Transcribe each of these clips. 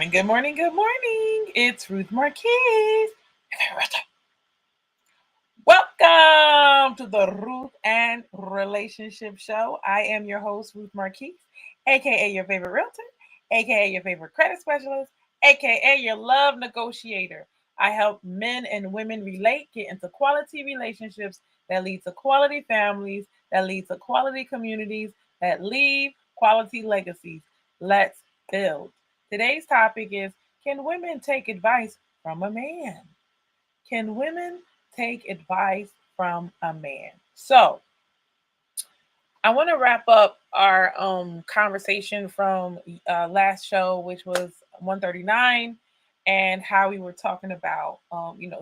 morning, good morning, good morning. It's Ruth Marquez. Welcome to the Ruth and Relationship Show. I am your host, Ruth Marquez, aka your favorite realtor, aka your favorite credit specialist, aka your love negotiator. I help men and women relate, get into quality relationships that lead to quality families, that lead to quality communities, that leave quality legacies. Let's build. Today's topic is, can women take advice from a man? Can women take advice from a man? So, I want to wrap up our conversation from last show, which was 139, and how we were talking about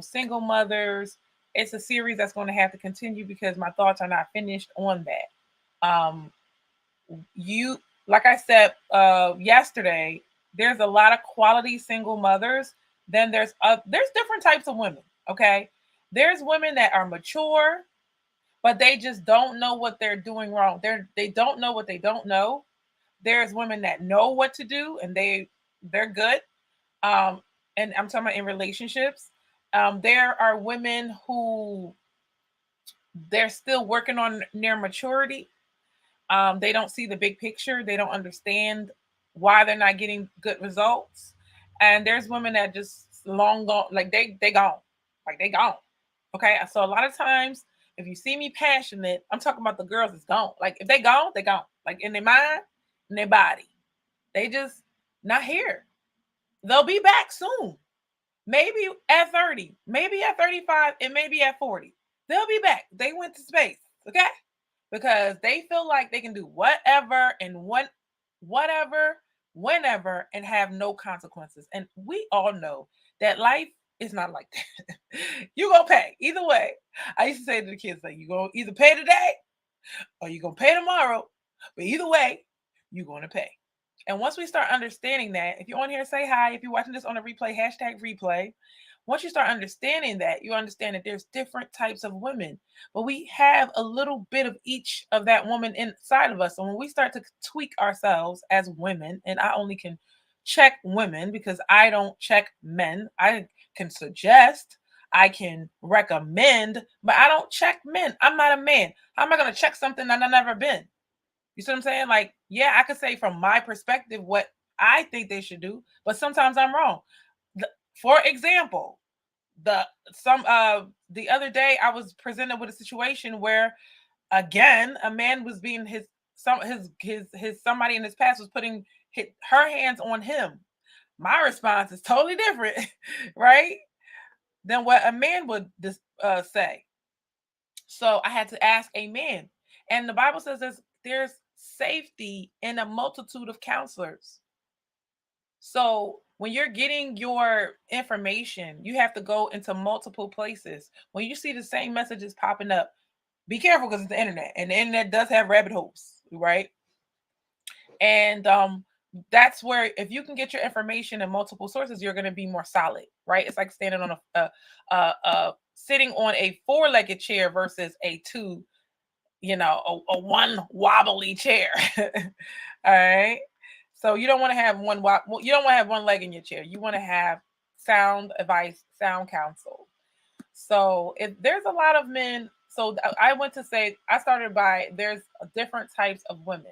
single mothers. It's a series that's going to have to continue because my thoughts are not finished on that. You Like I said yesterday, there's a lot of quality single mothers. Then there's different types of women. Okay, there's women that are mature, but they just don't know what they're doing wrong. They don't know what they don't know. There's women that know what to do and they're good. Um, and I'm talking about in relationships. There are women who they're still working on their maturity. They don't see the big picture. They don't understand why they're not getting good results. And there's women that just long gone, like they gone, like they gone. Okay, so a lot of times, if you see me passionate, I'm talking about the girls that's gone. Like if they gone, they gone. Like in their mind, in their body, they just not here. They'll be back soon. Maybe at 30, maybe at 35, and maybe at 40. They'll be back. They went to space. Okay, because they feel like they can do whatever and whatever, whenever, and have no consequences. And we all know that life is not like that. You gonna pay either way. I used to say to the kids, like, you gonna either pay today or you gonna pay tomorrow, but either way, you're gonna pay. And once we start understanding that, if you're on here, say hi. If you're watching this on a replay, hashtag replay. Once you start understanding that, you understand that there's different types of women, but we have a little bit of each of that woman inside of us. And when we start to tweak ourselves as women, and I only can check women because I don't check men, I can suggest, I can recommend, but I don't check men. I'm not a man. How am I going to check something that I've never been? You see what I'm saying? Like, yeah, I could say from my perspective what I think they should do, but sometimes I'm wrong. For example, the the other day I was presented with a situation where again a man was being his somebody in his past was putting her hands on him. My response is totally different, right, than what a man would say. So I had to ask a man, and the Bible says there's safety in a multitude of counselors. So when you're getting your information, you have to go into multiple places. When you see the same messages popping up, be careful because it's the internet, and the internet does have rabbit holes, right? And that's where if you can get your information in multiple sources, you're going to be more solid, right? It's like standing on a sitting on a four-legged chair versus a two, a one wobbly chair. All right. So you don't want to have you don't want to have one leg in your chair. You want to have sound advice, sound counsel. So if there's a lot of men, so I went to say I started by there's different types of women.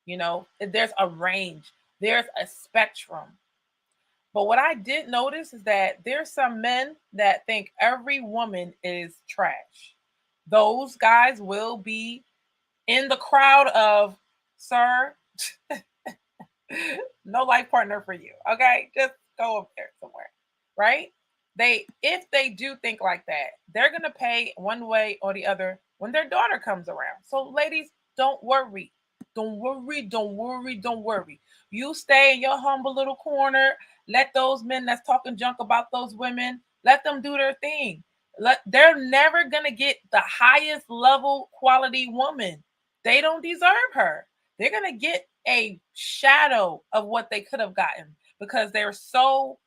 There's a range, there's a spectrum. But what I did notice is that there's some men that think every woman is trash. Those guys will be in the crowd of, sir, no life partner for you. Okay, just go up there somewhere, right? If they do think like that, they're gonna pay one way or the other when their daughter comes around. So, ladies, don't worry, don't worry, don't worry, don't worry. You stay in your humble little corner. Let those men that's talking junk about those women, let them do their thing. They're never gonna get the highest level quality woman. They don't deserve her. They're gonna get a shadow of what they could have gotten because they're so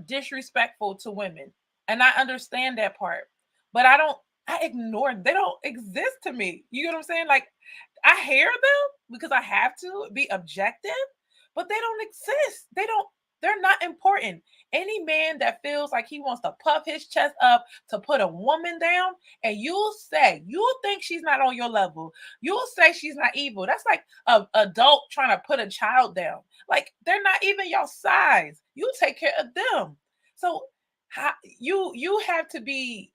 disrespectful to women. And I understand that part. But I ignore them. They don't exist to me. You know what I'm saying? Like I hear them because I have to be objective, but they don't exist. They don't They're not important. Any man that feels like he wants to puff his chest up to put a woman down, and you'll think she's not on your level. You'll say she's not evil. That's like a adult trying to put a child down. Like they're not even your size. You take care of them. So how, you have to be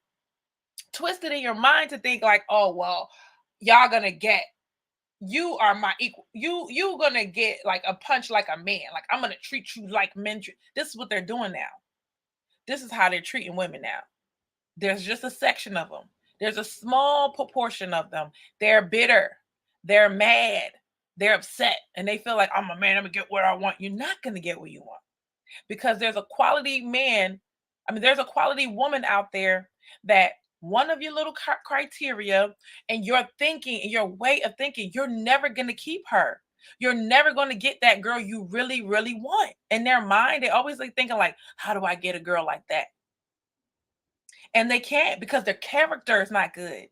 twisted in your mind to think like, oh well, y'all gonna get you are my equal. You gonna get like a punch like a man. Like I'm gonna treat you like men. This is what they're doing now. This is how they're treating women now. There's just a section of them. There's a small proportion of them. They're bitter. They're mad. They're upset, and they feel like I'm a man. I'm gonna get what I want. You're not gonna get what you want because there's a quality man. I mean, there's a quality woman out there that one of your little criteria and your thinking and your way of thinking, you're never going to keep her. You're never going to get that girl you really, really want. In their mind, they always like thinking like, how do I get a girl like that? And they can't because their character is not good.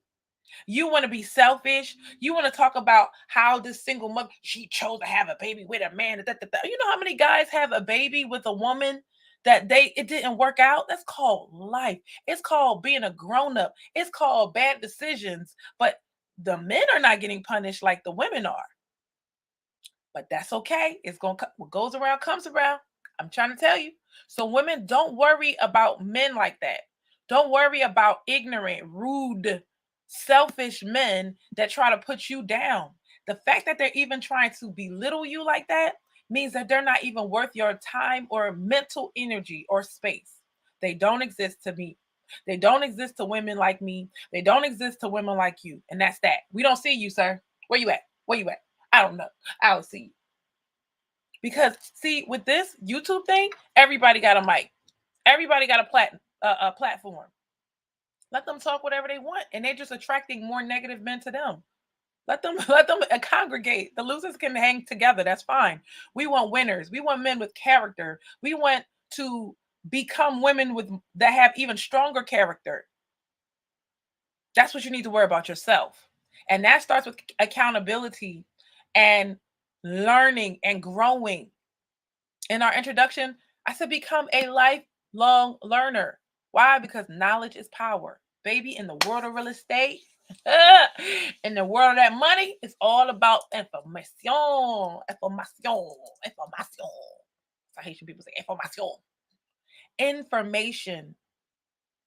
You want to be selfish. You want to talk about how this single mother, she chose to have a baby with a man. You know how many guys have a baby with a woman that it didn't work out? That's called life. It's called being a grown-up. It's called bad decisions. But the men are not getting punished like the women are. But that's okay. It's going to what goes around comes around. I'm trying to tell you. So women, don't worry about men like that. Don't worry about ignorant, rude, selfish men that try to put you down. The fact that they're even trying to belittle you like that means that they're not even worth your time or mental energy or space. They don't exist to me. They don't exist to women like me. They don't exist to women like you. And that's that. We don't see you, sir. Where you at? Where you at? I don't know. I don't see you. Because see, with this YouTube thing, everybody got a mic. Everybody got a platform. Let them talk whatever they want, and they're just attracting more negative men to them. Let them congregate. The losers can hang together. That's fine. We want winners. We want men with character. We want to become women that have even stronger character. That's what you need to worry about yourself. And that starts with accountability and learning and growing. In our introduction, I said become a lifelong learner. Why? Because knowledge is power. Baby, in the world of real estate, in the world of that money, it's all about information. Information. Information. I Haitian people say information. Information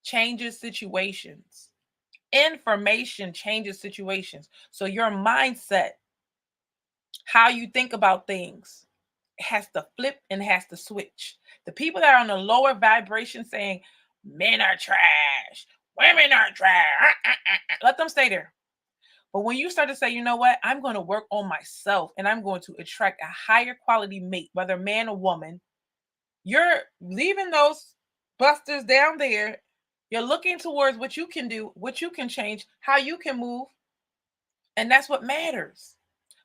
changes situations. Information changes situations. So your mindset, how you think about things, has to flip and has to switch. The people that are on a lower vibration saying men are trash, women are trash, let them stay there. But when you start to say, you know what, I'm going to work on myself and I'm going to attract a higher quality mate, whether man or woman, you're leaving those busters down there. You're looking towards what you can do, what you can change, how you can move. And that's what matters.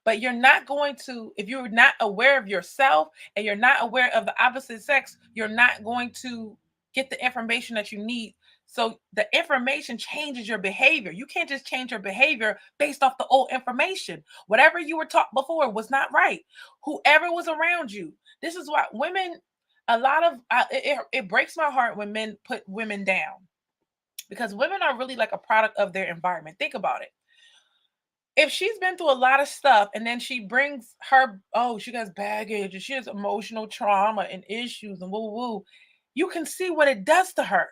But you're not going to, if you're not aware of yourself and you're not aware of the opposite sex, you're not going to get the information that you need. So the information changes your behavior. You can't just change your behavior based off the old information. Whatever you were taught before was not right. Whoever was around you. This is why women, a lot of, it breaks my heart when men put women down because women are really like a product of their environment. Think about it. If she's been through a lot of stuff and then she brings she has baggage and she has emotional trauma and issues and woo, you can see what it does to her.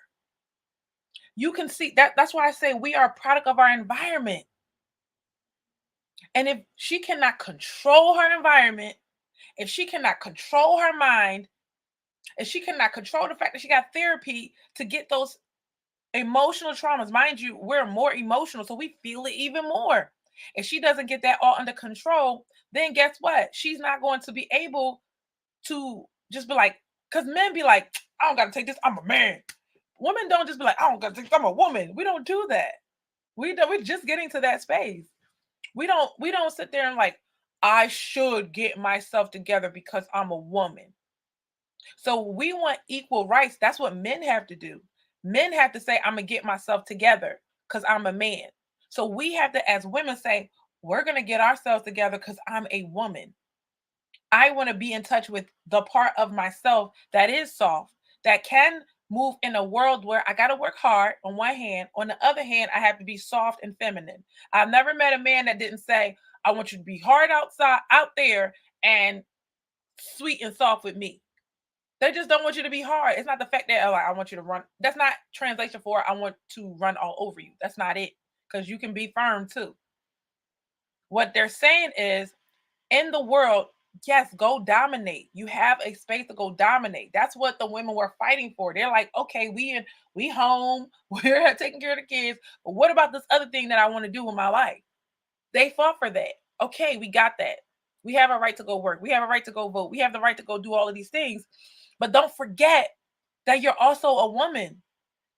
You can see that's why I say we are a product of our environment. And if she cannot control her environment, if she cannot control her mind, if she cannot control the fact that she got therapy to get those emotional traumas, mind you, we're more emotional, so we feel it even more. If she doesn't get that all under control, then guess what? She's not going to be able to just be like, because men be like, I don't got to take this. I'm a man. Women don't just be like, I don't got to take. I'm a woman. We don't do that. We're just getting to that space. We don't sit there and like, I should get myself together because I'm a woman. So we want equal rights. That's what men have to do. Men have to say, I'm gonna get myself together because I'm a man. So we have to, as women, say, we're going to get ourselves together because I'm a woman. I want to be in touch with the part of myself that is soft, that can move in a world where I got to work hard on one hand. On the other hand, I have to be soft and feminine. I've never met a man that didn't say, I want you to be hard outside, out there, and sweet and soft with me. They just don't want you to be hard. It's not the fact that, oh, I want you to run. That's not translation for I want to run all over you. That's not it. Because you can be firm too. What they're saying is, in the world, yes, go dominate. You have a space to go dominate. That's what the women were fighting for. They're like, okay, we home, we're taking care of the kids, but what about this other thing that I want to do in my life? They fought for that. Okay, we got that. We have a right to go work. We have a right to go vote. We have the right to go do all of these things. But don't forget that you're also a woman.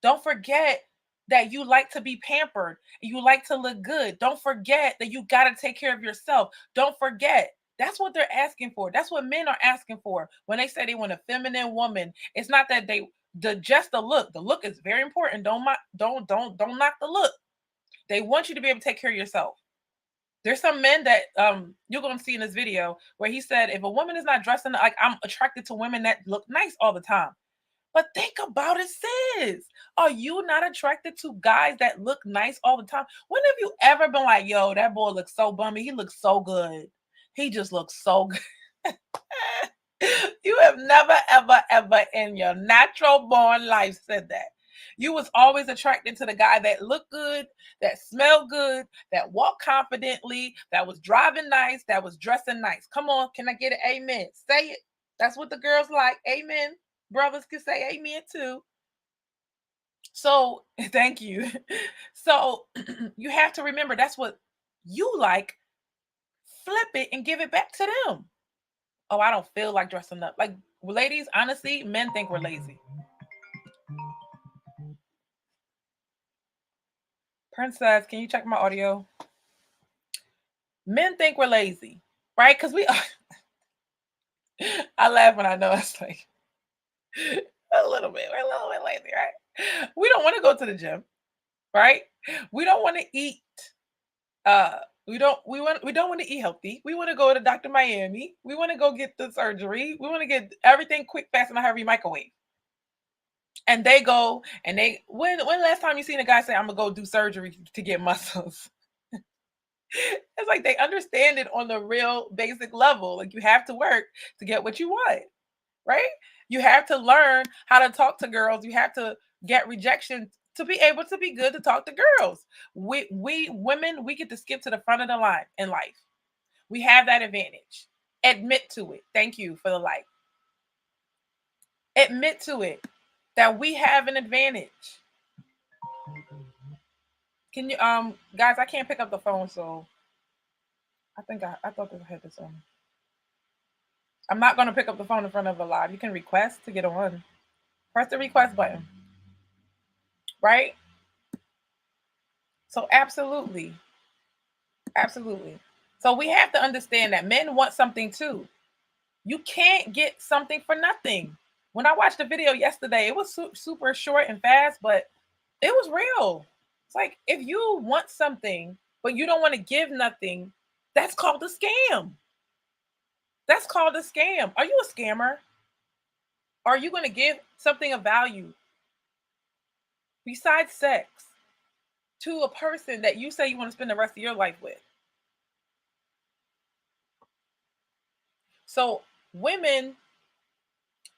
Don't forget that you like to be pampered. You like to look good. Don't forget that you got to take care of yourself. Don't forget. That's what they're asking for. That's what men are asking for when they say they want a feminine woman. It's not that just the look. The look is very important. Don't knock the look. They want you to be able to take care of yourself. There's some men that you're gonna see in this video where he said, if a woman is not dressing like, I'm attracted to women that look nice all the time. But think about it, sis. Are you not attracted to guys that look nice all the time? When have you ever been like, yo, that boy looks so bummy. He looks so good. He just looks so good. You have never, ever, ever in your natural born life said that. You was always attracted to the guy that looked good, that smelled good, that walked confidently, that was driving nice, that was dressing nice. Come on, can I get an amen? Say it. That's what the girls like. Amen. Brothers can say amen too. So thank you. So you have to remember that's what you like. Flip it and give it back to them. Oh, I don't feel like dressing up. Like, ladies, honestly, men think we're lazy. Princess, can you check my audio? Men think we're lazy, right? Because we are. I laugh when I know it's like a little bit. We're a little bit lazy, right? We don't want to go to the gym, right? We don't want to eat. We don't want to eat healthy. We want to go to Dr. Miami. We want to go get the surgery. We want to get everything quick, fast, and a hurry microwave. And they go and when last time you seen a guy say, I'm gonna go do surgery to get muscles? It's like they understand it on the real basic level. Like, you have to work to get what you want, right? You have to learn how to talk to girls. You have to get rejection to be able to be good to talk to girls. We women, we get to skip to the front of the line in life. We have that advantage. Admit to it. Thank you for the like. Admit to it that we have an advantage. Can you guys, I can't pick up the phone, so I thought I had this on. I'm not gonna pick up the phone in front of a live. You can request to get on. Press the request button. Right? So absolutely. Absolutely. So we have to understand that men want something too. You can't get something for nothing. When I watched the video yesterday, it was super short and fast, but it was real. It's like, if you want something, but you don't want to give nothing, that's called a scam. That's called a scam. Are you a scammer? Are you going to give something of value besides sex to a person that you say you want to spend the rest of your life with? So women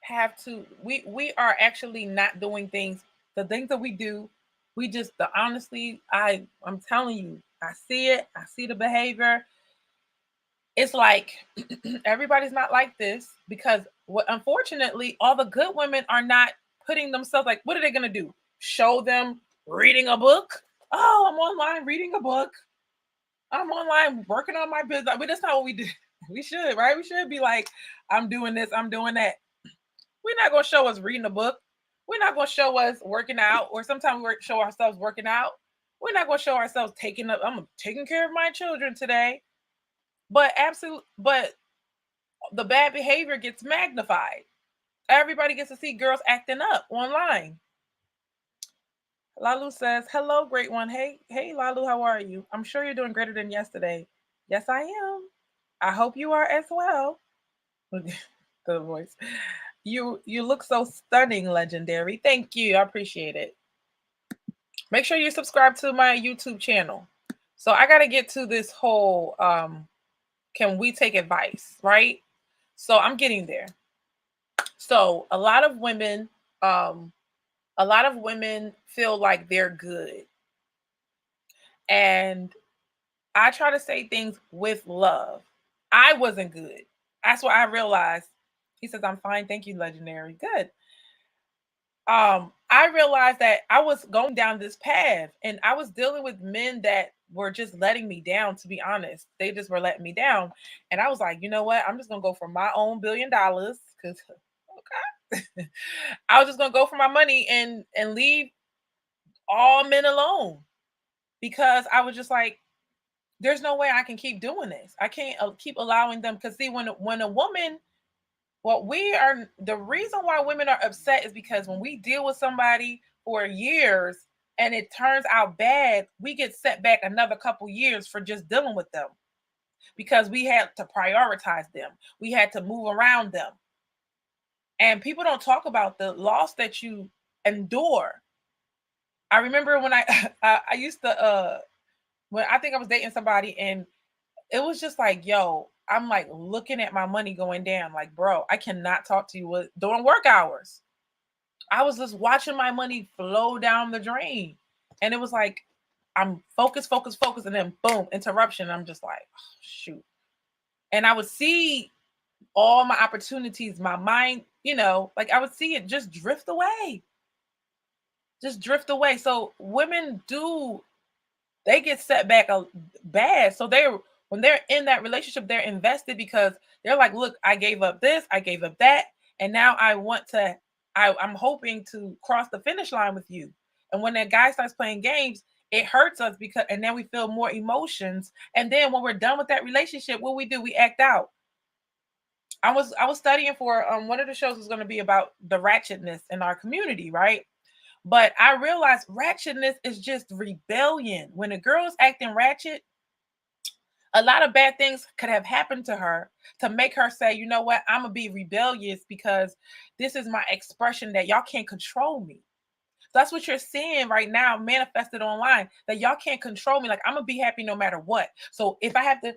have to, we are actually not doing things, the things that we do, we just, honestly, I'm telling you, I see the behavior. It's like everybody's not like this, because unfortunately all the good women are not putting themselves, like, what are they going to do? Show them reading a book? Oh, I'm online reading a book. I'm online working on my business. I mean, that's not what we do. We should, right? We should be like, I'm doing this, I'm doing that. We're not going to show us reading a book. We're not going to show us working out, or sometimes we show ourselves working out. We're not going to show ourselves I'm taking care of my children today. But the bad behavior gets magnified. Everybody gets to see girls acting up online. Lalu says, hello, great one. Hey, Lalu, how are you? I'm sure you're doing greater than yesterday. Yes, I am. I hope you are as well. The voice. You look so stunning, legendary. Thank you. I appreciate it. Make sure you subscribe to my YouTube channel. So I got to get to this whole can we take advice, right? So I'm getting there. So a lot of women feel like they're good. And I try to say things with love. I wasn't good. That's what I realized. He says, I'm fine. Thank you, legendary. Good. I realized that I was going down this path and I was dealing with men that were just letting me down, to be honest. They just were letting me down. And I was like, you know what? I'm just gonna go for my own $1 billion because okay. I was just gonna go for my money and leave all men alone because I was just like, there's no way I can keep doing this. I can't keep allowing them because see, when a woman, well, we are the reason why women are upset is because when we deal with somebody for years and it turns out bad, we get set back another couple years for just dealing with them because we had to prioritize them. We had to move around them. And people don't talk about the loss that you endure. I remember when I used to when I think I was dating somebody and it was just like, yo, I'm like looking at my money going down. Like, bro, I cannot talk to you during work hours. I was just watching my money flow down the drain. And it was like, I'm focused, focused, focused. And then boom, interruption. I'm just like, oh, shoot. And I would see all my opportunities, my mind, like I would see it just drift away. Just drift away. So women they get set back bad. So when they're in that relationship, they're invested because they're like, look, I gave up this, I gave up that, and now I'm hoping to cross the finish line with you. And when that guy starts playing games, it hurts us and then we feel more emotions. And then when we're done with that relationship, what we do, we act out. I was studying for one of the shows was going to be about the ratchetness in our community, right? But I realized ratchetness is just rebellion. When a girl is acting ratchet, a lot of bad things could have happened to her to make her say, you know what, I'm going to be rebellious because this is my expression that y'all can't control me. So that's what you're seeing right now manifested online, that y'all can't control me. Like, I'm going to be happy no matter what. So if I have to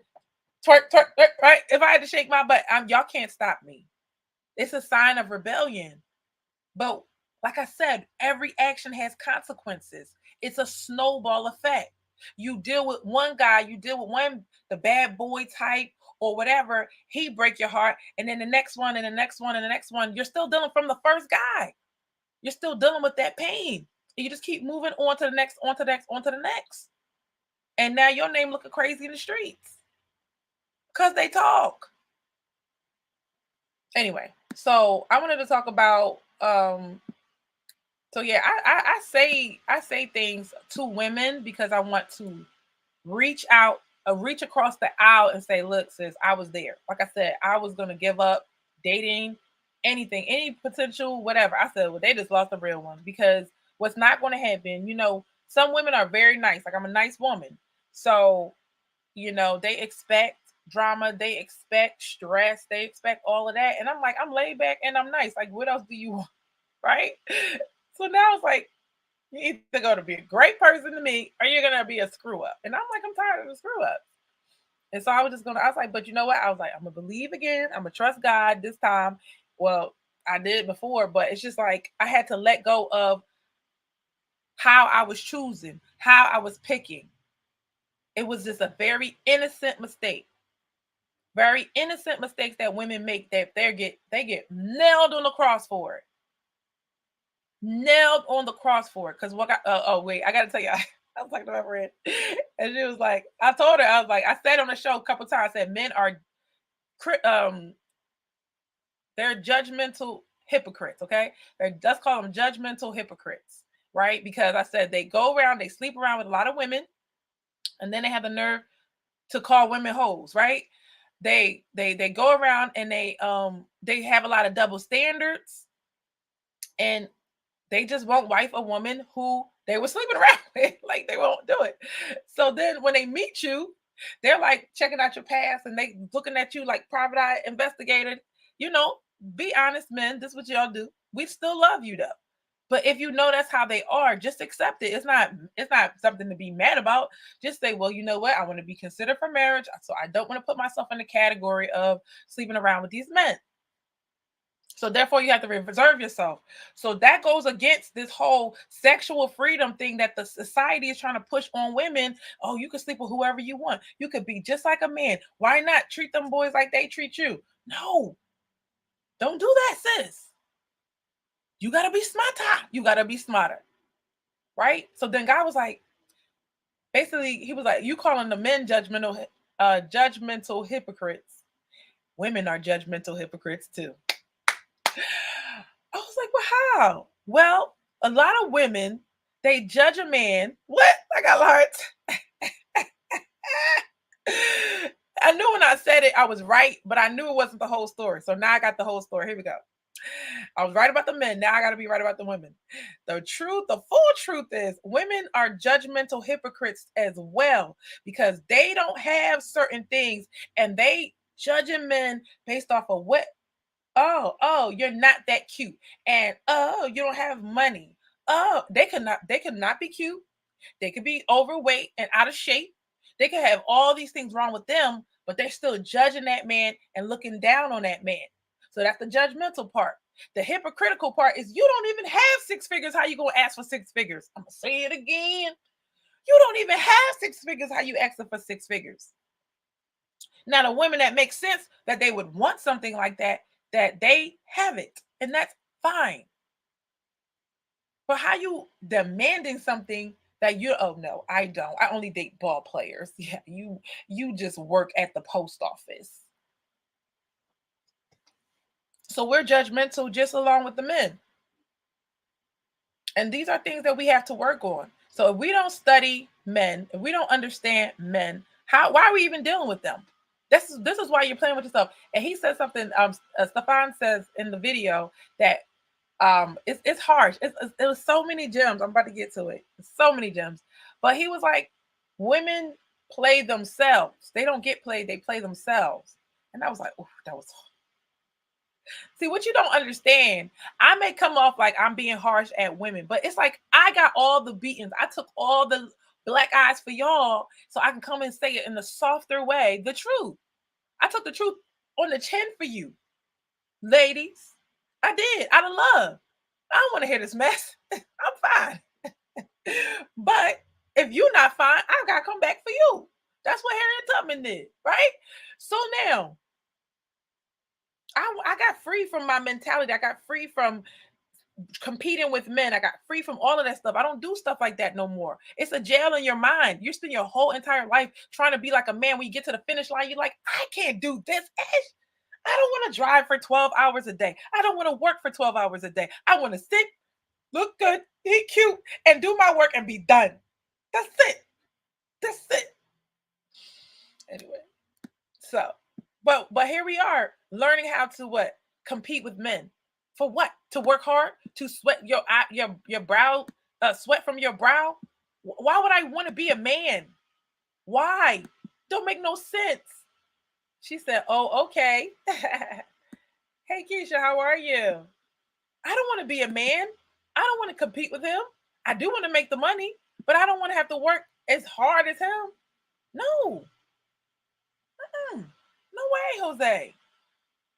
twerk, twerk, twerk, right? If I had to shake my butt, y'all can't stop me. It's a sign of rebellion. But like I said, every action has consequences. It's a snowball effect. You deal with one guy, you deal with the bad boy type or whatever, he break your heart, and then the next one and the next one and the next one, you're still dealing from the first guy. You're still dealing with that pain. And you just keep moving on to the next, on to the next, on to the next. And now your name looking crazy in the streets because they talk. Anyway, so I wanted to talk about so yeah, I say things to women because I want to reach out, reach across the aisle and say, look, sis, I was there. Like I said, I was gonna give up dating, anything, any potential, whatever. I said, well, they just lost a real one because what's not going to happen, some women are very nice. Like I'm a nice woman, so they expect drama, they expect stress, they expect all of that, and I'm like, I'm laid back and I'm nice. Like, what else do you want, right? So now it's like, you're either going to be a great person to me or you're going to be a screw up. And I'm like, I'm tired of the screw up. And so I was like, but you know what? I was like, I'm going to believe again. I'm going to trust God this time. Well, I did before, but it's just like I had to let go of how I was choosing, how I was picking. It was just a very innocent mistake. Very innocent mistakes that women make that they get nailed on the cross for it. Nailed on the cross for it. Because what wait, I gotta tell you, I was talking to my friend, and she was like, I told her, I was like, I said on the show a couple times, I said men are they're judgmental hypocrites, okay? Let's call them judgmental hypocrites, right? Because I said they go around, they sleep around with a lot of women, and then they have the nerve to call women hoes, right? They go around and they have a lot of double standards, and they just won't wife a woman who they were sleeping around with. Like they won't do it. So then when they meet you, they're like checking out your past and they looking at you like private eye investigator. You know, be honest, men. This is what y'all do. We still love you though. But if you know that's how they are, just accept it. It's not something to be mad about. Just say, well, you know what? I want to be considered for marriage. So I don't want to put myself in the category of sleeping around with these men. So therefore you have to reserve yourself. So that goes against this whole sexual freedom thing that the society is trying to push on women. Oh, you can sleep with whoever you want. You could be just like a man. Why not treat them boys like they treat you? No, don't do that, sis. You gotta be smarter. You gotta be smarter. Right? So then God was like, basically, he was like, you calling the men judgmental hypocrites. Women are judgmental hypocrites too. I was like, well, how? Well, a lot of women, they judge a man. What? I got hearts. I knew when I said it, I was right, but I knew it wasn't the whole story. So now I got the whole story. Here we go. I was right about the men. Now I got to be right about the women. The truth, the full truth is women are judgmental hypocrites as well because they don't have certain things and they judging men based off of what. Oh, you're not that cute. And oh, you don't have money. Oh, they could not be cute. They could be overweight and out of shape. They could have all these things wrong with them, but they're still judging that man and looking down on that man. So that's the judgmental part. The hypocritical part is you don't even have six figures. How you gonna ask for six figures? I'm gonna say it again. You don't even have six figures. How you asking for six figures? Now, the women that make sense that they would want something like that they have it, and that's fine. But how you demanding something that you oh no, I don't. I only date ball players. Yeah, you just work at the post office. So we're judgmental just along with the men. And these are things that we have to work on. So if we don't study men, if we don't understand men, why are we even dealing with them? This is why you're playing with yourself. And he said something. Stefan says in the video that it's harsh. It was so many gems. I'm about to get to it. So many gems. But he was like, women play themselves. They don't get played. They play themselves. And I was like, oh, that was. See, what you don't understand, I may come off like I'm being harsh at women, but it's like I got all the beatings. I took all the black eyes for y'all so I can come and say it in a softer way, the truth. I took the truth on the chin for you, ladies. I did, out of love. I don't want to hear this mess. I'm fine. But if you're not fine, I gotta come back for you. That's what Harriet Tubman did, right? So now I got free from my mentality. I got free from competing with men. I got free from all of that stuff. I don't do stuff like that no more. It's a jail in your mind. You spend your whole entire life trying to be like a man. When you get to the finish line, you're like, I can't do this. Ish. I don't want to drive for 12 hours a day. I don't want to work for 12 hours a day. I want to sit, look good, be cute, and do my work and be done. That's it. That's it. Anyway, so, but here we are learning how to what? Compete with men. For what? To work hard? To sweat your brow, sweat from your brow? Why would I want to be a man? Why? Don't make no sense. She said, "Oh, okay." Hey, Keisha, how are you? I don't want to be a man. I don't want to compete with him. I do want to make the money, but I don't want to have to work as hard as him. No. No way, Jose.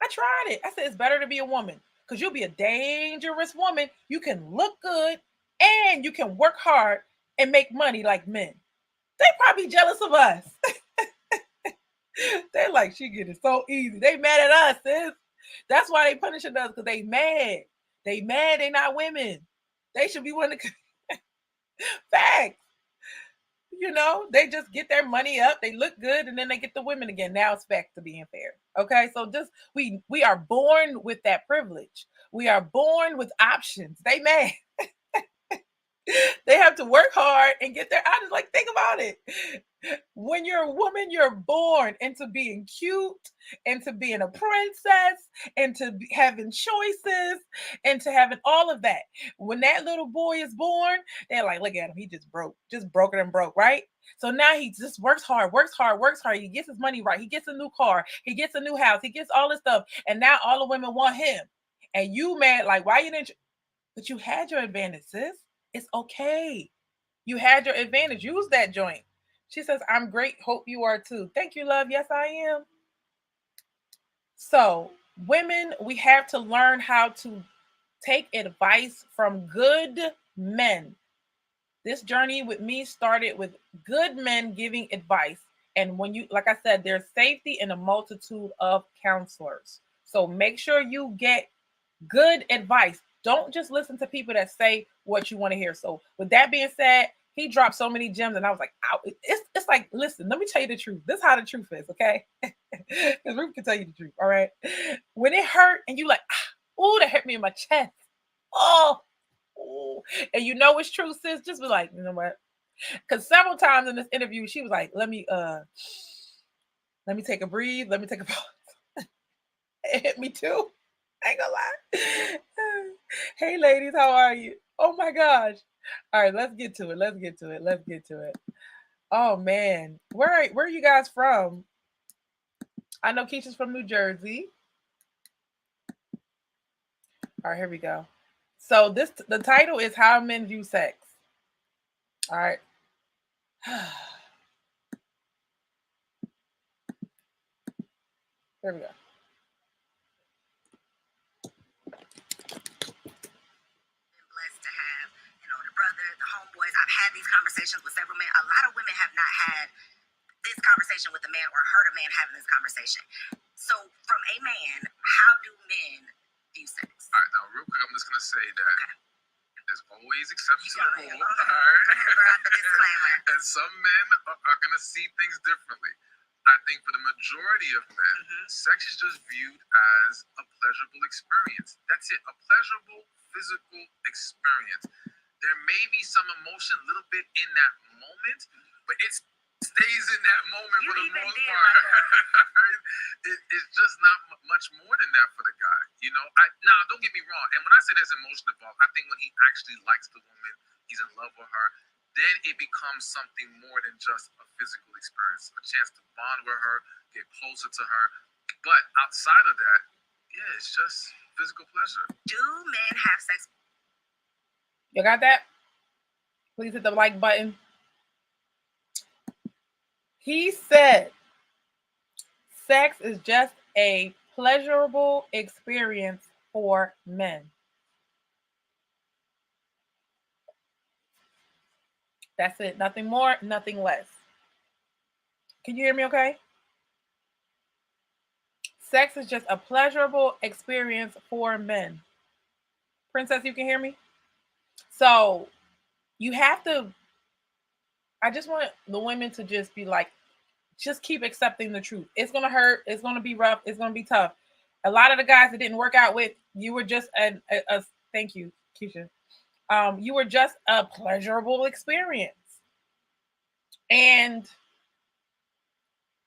I tried it. I said it's better to be a woman because you'll be a dangerous woman. You can look good and you can work hard and make money like men. They probably jealous of us. They're like, she get it so easy. They mad at us, sis. That's why they punishing us because they mad. They mad. They not women. They should be one to facts. You know, they just get their money up, they look good, and then they get the women again. Now it's back to being fair. Okay, so just we are born with that privilege. We are born with options. They mad. They have to work hard and get there. I just like think about it. When you're a woman, you're born into being cute, into being a princess, into having choices, into having all of that. When that little boy is born, they're like, look at him, he just broke it and broke, right? So now he just works hard, works hard, works hard. He gets his money right. He gets a new car. He gets a new house. He gets all this stuff. And now all the women want him. And you mad, like, why you didn't? But you had your advantage, sis. It's okay. You had your advantage. Use that joint. She says, I'm great. Hope you are too. Thank you, love. Yes, I am. So, women, we have to learn how to take advice from good men. This journey with me started with good men giving advice. And when you, like I said, there's safety in a multitude of counselors. So make sure you get good advice. Don't just listen to people that say what you want to hear. So, with that being said, he dropped so many gems, and I was like, ow. It's like, listen, let me tell you the truth. This is how the truth is, okay? Because Ruth can tell you the truth, all right? When it hurt, and you like, oh, that hurt me in my chest. Oh, and you know it's true, sis. Just be like, you know what? Because several times in this interview, she was like, let me take a breathe. Let me take a pause. It hit me too. I ain't gonna lie. Hey, ladies, how are you? Oh my gosh. All right, let's get to it. Oh man, where are you guys from? I know Keisha's from New Jersey. All right, here we go. So the title is How Men View Sex. All right. Here we go. The homeboys. I've had these conversations with several men. A lot of women have not had this conversation with a man or heard a man having this conversation. So, from a man, how do men view sex? All right, now, real quick, I'm just going to say that there's always exceptions to the rule. All right? The disclaimer. And some men are going to see things differently. I think for the majority of men, sex is just viewed as a pleasurable experience. That's it, a pleasurable physical experience. There may be some emotion a little bit in that moment, but it stays in that moment for the most part. It's just not much more than that for the guy. You know, now don't get me wrong. And when I say there's emotion involved, I think when he actually likes the woman, he's in love with her, then it becomes something more than just a physical experience, a chance to bond with her, get closer to her. But outside of that, yeah, it's just physical pleasure. Do men have sex? You got that? Please hit the like button. He said, sex is just a pleasurable experience for men. That's it. Nothing more, nothing less. Can you hear me okay? Sex is just a pleasurable experience for men. Princess, you can hear me? So you have to, I just want the women to just be like, just keep accepting the truth. It's going to hurt. It's going to be rough. It's going to be tough. A lot of the guys that didn't work out with, you were just a thank you, Keisha. You were just a pleasurable experience. And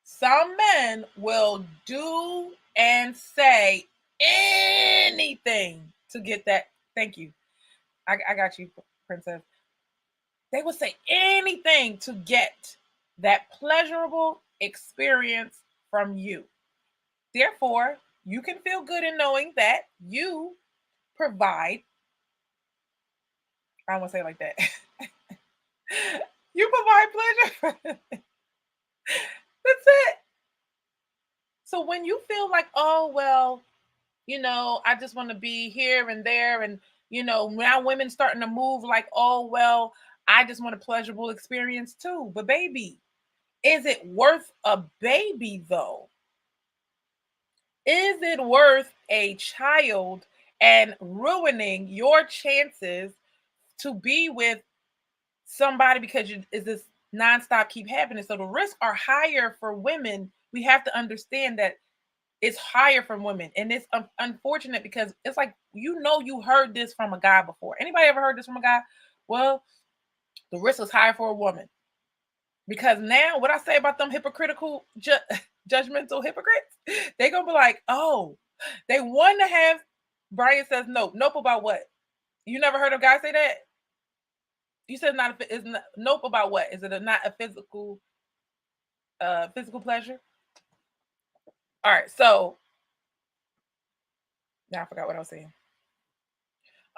some men will do and say anything to get that. Thank you. I got you, Princess. They will say anything to get that pleasurable experience from you. Therefore, you can feel good in knowing that you provide. I don't want to say it like that. You provide pleasure. That's it. So when you feel like, oh, well, you know, I just want to be here and there. And, you know, now women starting to move like, oh, well, I just want a pleasurable experience too. But baby, is it worth a baby though? Is it worth a child and ruining your chances to be with somebody because is this nonstop keep happening? So the risks are higher for women. We have to understand that it's higher for women, and it's unfortunate because it's like, you know, you heard this from a guy before. Anybody ever heard this from a guy? well, the risk is higher for a woman. Because now what I say about them hypocritical, judgmental hypocrites, they going to be like, oh, they want to have, Brian says nope. Nope about what? You never heard a guy say that? You said not, is not, nope about what? Is it not a physical pleasure? All right, so now I forgot what I was saying.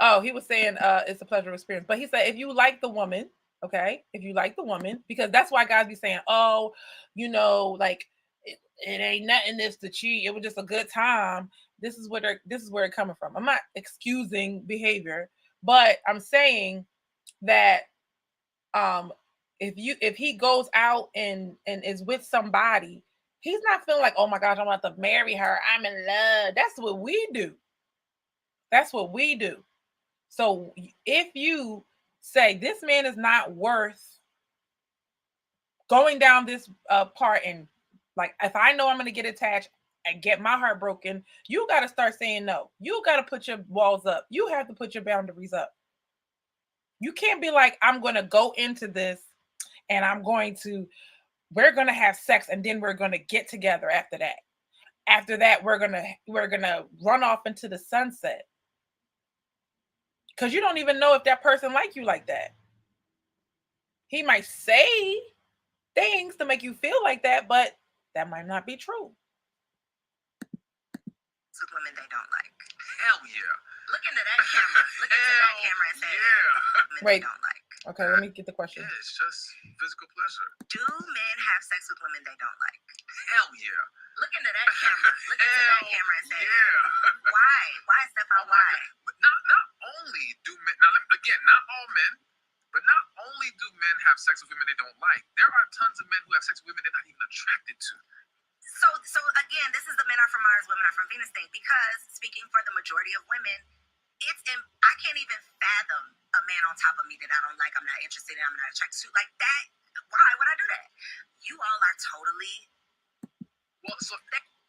Oh, he was saying it's a pleasure experience. But he said if you like the woman, okay, if you like the woman, because that's why guys be saying, oh, like it ain't nothing this to cheat. It was just a good time. This is where it's coming from. I'm not excusing behavior, but I'm saying that if he goes out and is with somebody, he's not feeling like, oh my gosh, I'm about to marry her. I'm in love. That's what we do. That's what we do. So if you say this man is not worth going down this part, and like if I know I'm going to get attached and get my heart broken, you got to start saying no. You got to put your walls up. You have to put your boundaries up. You can't be like, I'm going to go into this and we're going to have sex and then we're going to get together after that. After that, we're going to run off into the sunset. Because you don't even know if that person like you like that. He might say things to make you feel like that, but that might not be true. With women they don't like. Hell yeah. Look into that camera. Look into that camera and say, yeah. Wait. They don't like. Okay, let me get the question. Yeah, it's just physical pleasure. Do men have sex with women they don't like? Hell yeah. Look into that camera. Look into that camera and say, why? Why, Stefan? Why? But not only do men, not all men, but not only do men have sex with women they don't like, there are tons of men who have sex with women they're not even attracted to. So again, this is the men are from Mars, women are from Venus thing, because speaking for the majority of women, I can't even fathom a man on top of me that I don't like, I'm not interested in, I'm not attracted to. Like that, why would I do that? You all are totally...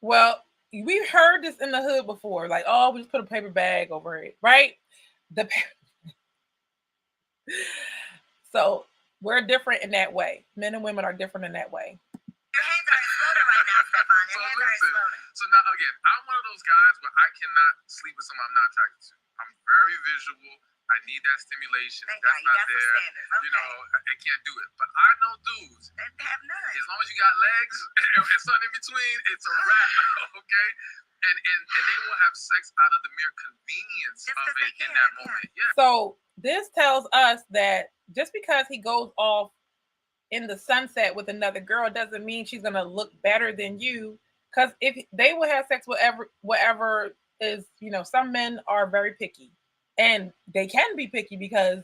Well, we've heard this in the hood before. Like, oh, we just put a paper bag over it, right? So we're different in that way. Men and women are different in that way. Your hands are exploding right now, Stefan. Your hands are exploding. So now, again, I'm one of those guys where I cannot sleep with someone I'm not attracted to. I'm very visual. I need that stimulation. Thank That's God, not there. Okay. I can't do it. But I know dudes that have none. As long as you got legs and something in between, it's a wrap. Okay. And they will have sex out of the mere convenience of it in that moment. Yeah. So this tells us that just because he goes off in the sunset with another girl doesn't mean she's gonna look better than you. Because if they will have sex whatever is, some men are very picky, and they can be picky because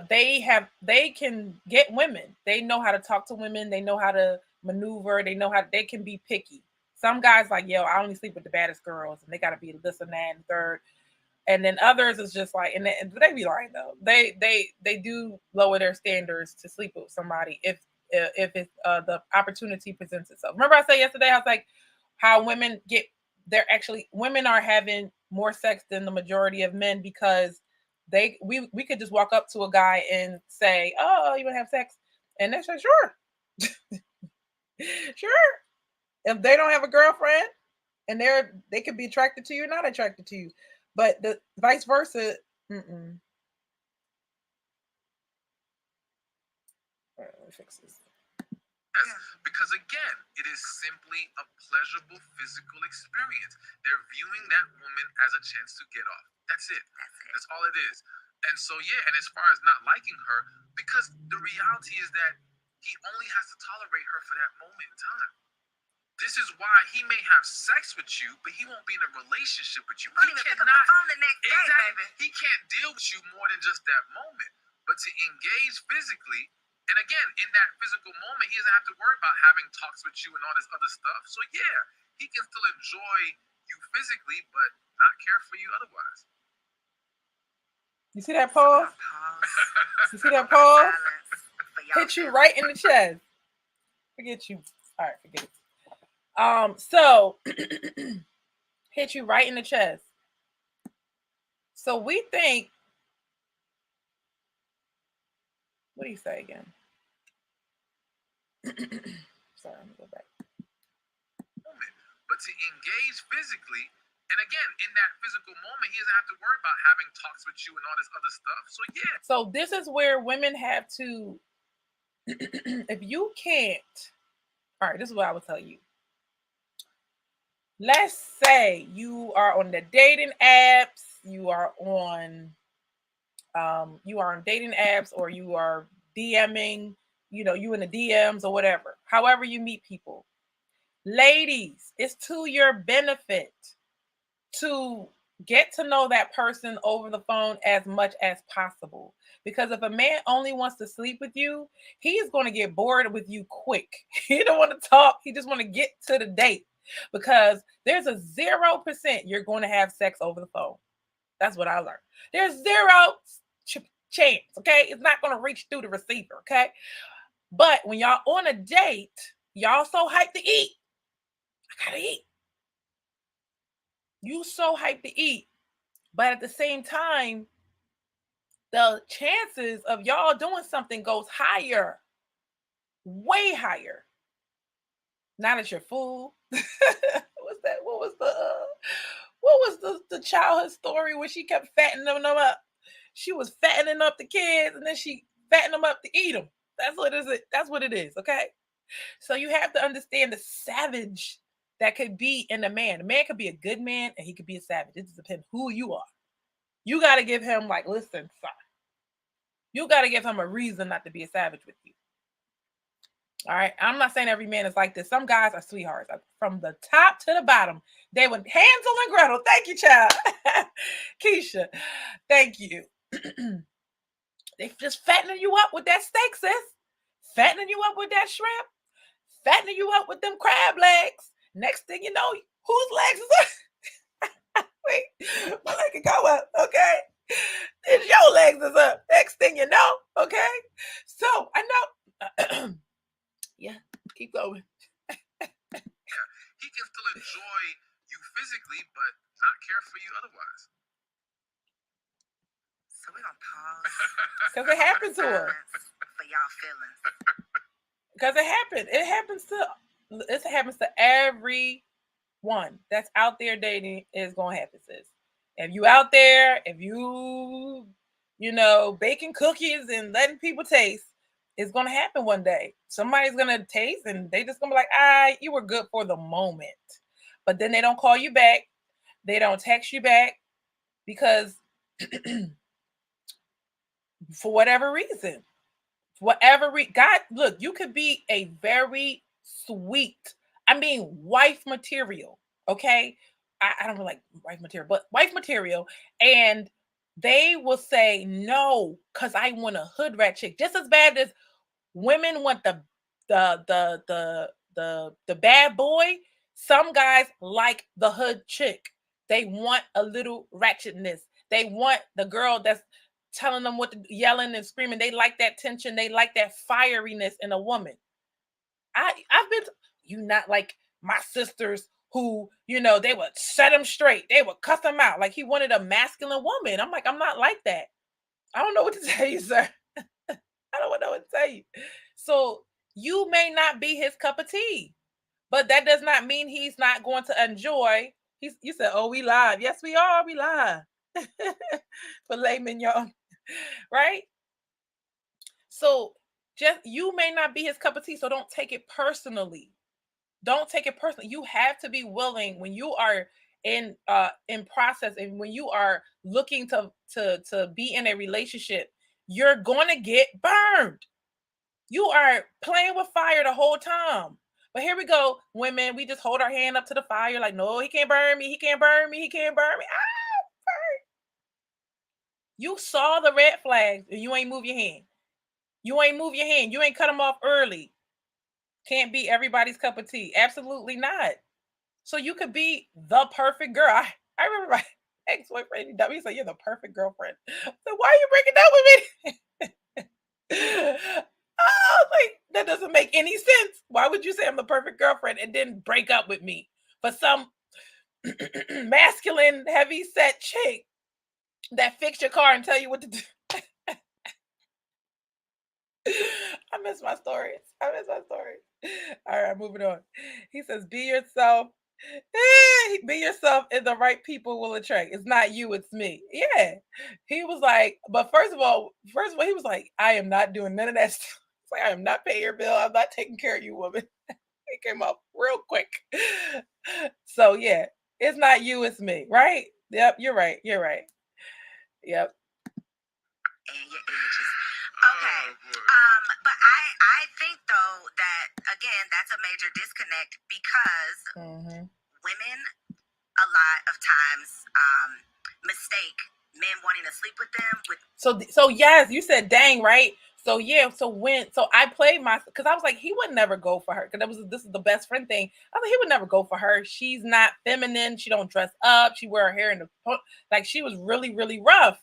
they can get women. They know how to talk to women. They know how to maneuver. They can be picky. Some guys like, yo, I only sleep with the baddest girls, and they got to be this and that and third. And then others is just like, and they be lying though. They do lower their standards to sleep with somebody if it's the opportunity presents itself. Remember I said yesterday, I was like, how women are having more sex than the majority of men because we could just walk up to a guy and say, oh, you want to have sex? And they say, sure. Sure. If they don't have a girlfriend and they could be attracted to you or not attracted to you. But the vice versa, fix this. Because again, it is simply a pleasurable physical experience. They're viewing that woman as a chance to get off. That's it. That's all it is. And so, yeah, and as far as not liking her, because the reality is that he only has to tolerate her for that moment in time. This is why he may have sex with you, but he won't be in a relationship with you. He cannot pick up the phone the next day, baby. He can't deal with you more than just that moment. But to engage physically, and again, in that physical moment, he doesn't have to worry about having talks with you and all this other stuff. So yeah, he can still enjoy you physically, but not care for you otherwise. You see that pause? You see that pause? Hit you right in the chest. Forget you. All right, forget it. So hit you right in the chest. So we think What do you say again? Sorry, let me go back. But to engage physically, and again, in that physical moment, he doesn't have to worry about having talks with you and all this other stuff. So yeah. So this is where women have to, if you can't, all right, this is what I would tell you. Let's say you are on the dating apps, you are on dating apps, or you are DMing, you in the DMs or whatever. However you meet people. Ladies, it's to your benefit to get to know that person over the phone as much as possible. Because if a man only wants to sleep with you, he's going to get bored with you quick. He don't want to talk. He just want to get to the date, because there's a 0% you're going to have sex over the phone. That's what I learned. There's zero chance, okay? It's not going to reach through the receiver, okay? But when y'all on a date, y'all so hyped to eat. I gotta eat. You so hyped to eat. But at the same time, the chances of y'all doing something goes higher, way higher. Now that you're full. What's that? What was the childhood story where she kept fattening them up? She was fattening up the kids, and then she fattened them up to eat them. That's what it is. That's what it is. Okay. So you have to understand the savage that could be in a man. A man could be a good man, and he could be a savage. It just depends who you are. You got to give him, like, listen, son. You got to give him a reason not to be a savage with you. All right. I'm not saying every man is like this. Some guys are sweethearts. From the top to the bottom, they went Hansel and Gretel. Thank you, child. Keisha, thank you. They just fattening you up with that steak, sis. Fattening you up with that shrimp. Fattening you up with them crab legs. Next thing you know, whose legs is up? Wait, my leg can go up, okay? It's your legs is up. Next thing you know, okay? So I know. Yeah, keep going. Yeah, he can still enjoy you physically, but not care for you otherwise. So we're gonna pause. Because it happened to her. For y'all feelings. Because it happened. It happens to everyone that's out there dating. Is going to happen, sis. If you out there, if you baking cookies and letting people taste, it's going to happen one day. Somebody's going to taste and they just going to be like, you were good for the moment. But then they don't call you back. They don't text you back because for whatever reason. God, look, you could be a very sweet, wife material, okay? I don't really like wife material, but wife material, and they will say no because I want a hood rat chick. Just as bad as women want the bad boy, some guys like the hood chick. They want a little ratchetness. They want the girl that's telling them what to yelling and screaming. They like that tension. They like that fieriness in a woman. I've been you not like my sisters who, they would set him straight. They would cuss him out. Like he wanted a masculine woman. I'm like, I'm not like that. I don't know what to tell you, sir. I don't know what to tell you. So you may not be his cup of tea, but that does not mean he's not going to enjoy. You said, oh, we live. Yes, we are. We live. For layman, y'all. Right? So just you may not be his cup of tea, so don't take it personally. Don't take it personally. You have to be willing when you are in process and when you are looking to be in a relationship, you're going to get burned. You are playing with fire the whole time. But here we go, women. We just hold our hand up to the fire like, no, he can't burn me. He can't burn me. He can't burn me. Burn. You saw the red flags and you ain't move your hand. You ain't move your hand. You ain't cut them off early. Can't be everybody's cup of tea. Absolutely not. So you could be the perfect girl. I remember my ex-boyfriend, he said, you're the perfect girlfriend. So why are you breaking up with me? Oh, like that doesn't make any sense. Why would you say I'm the perfect girlfriend and then break up with me for some masculine, heavy set chick that fix your car and tell you what to do? I miss my stories. I miss my stories. All right, moving on. He says, be yourself. Be yourself and the right people will attract. It's not you, it's me. Yeah. He was like, but first of all, he was like, I am not doing none of that stuff. It's like, I am not paying your bill. I'm not taking care of you, woman. It came up real quick. So yeah, it's not you, it's me, right? Yep, you're right. You're right. Yep. And your edges. Okay. But I think though that again that's a major disconnect because women a lot of times mistake men wanting to sleep with them with so yes, you said dang, right? So yeah, so I played because I was like, he would never go for her because this is the best friend thing. I was like, he would never go for her. She's not feminine. She don't dress up. She wear her hair in the like she was really really rough,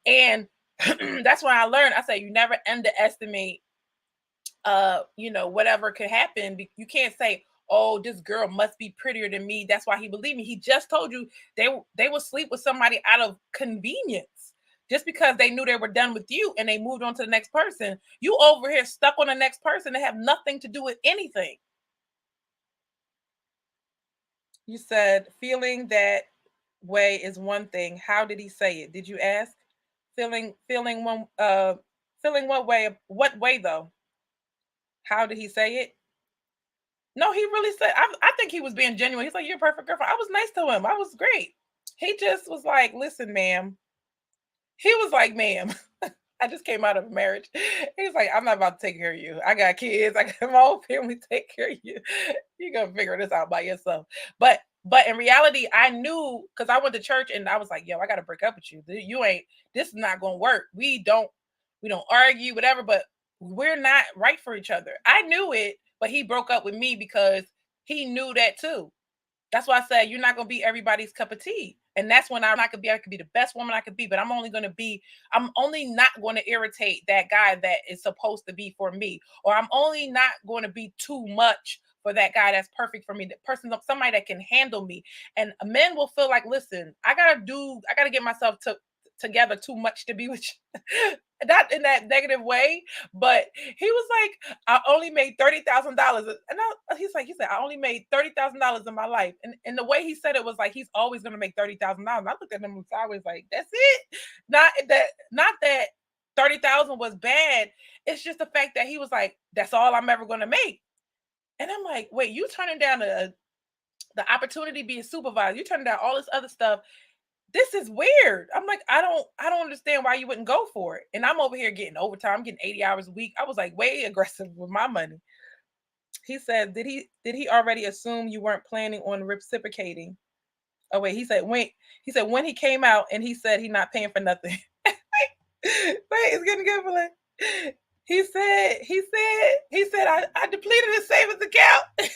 and that's when I learned. I said, you never underestimate, whatever could happen. You can't say, oh, this girl must be prettier than me. That's why he believed me. He just told you they would sleep with somebody out of convenience. Just because they knew they were done with you and they moved on to the next person. You over here stuck on the next person that have nothing to do with anything. You said feeling that way is one thing. How did he say it? Did you ask? Feeling what way? What way though? How did he say it? No, he really said, I think he was being genuine. He's like, you're a perfect girlfriend. I was nice to him. I was great. He just was like, listen, ma'am. He was like, ma'am, I just came out of a marriage. He's like, I'm not about to take care of you. I got kids. I got my whole family to take care of you. You're going to figure this out by yourself. But in reality, I knew because I went to church and I was like, yo, I got to break up with you. This is not going to work. We don't argue, whatever, but we're not right for each other. I knew it, but he broke up with me because he knew that too. That's why I said you're not gonna be everybody's cup of tea. And that's when I could be the best woman I could be, but I'm only not going to irritate that guy that is supposed to be for me. Or I'm only not going to be too much for that guy that's perfect for me. The person, somebody that can handle me. And men will feel like, listen, I gotta get myself together too much to be with you. Not in that negative way, but he was like, I only made $30,000. And he said, I only made $30,000 in my life. And the way he said it was like, he's always going to make $30,000. I looked at him sideways like, that's it. Not that 30,000 was bad. It's just the fact that he was like, that's all I'm ever going to make. And I'm like, wait, you turning down the opportunity to be a supervisor. You turning down all this other stuff. This is weird. I'm like, I don't understand why you wouldn't go for it. And I'm over here getting overtime. I'm getting 80 hours a week. I was like way aggressive with my money. He said, did he already assume you weren't planning on reciprocating? Oh wait, he said when he came out and he said he's not paying for nothing. Wait, it's getting good for that. He said I depleted his savings account.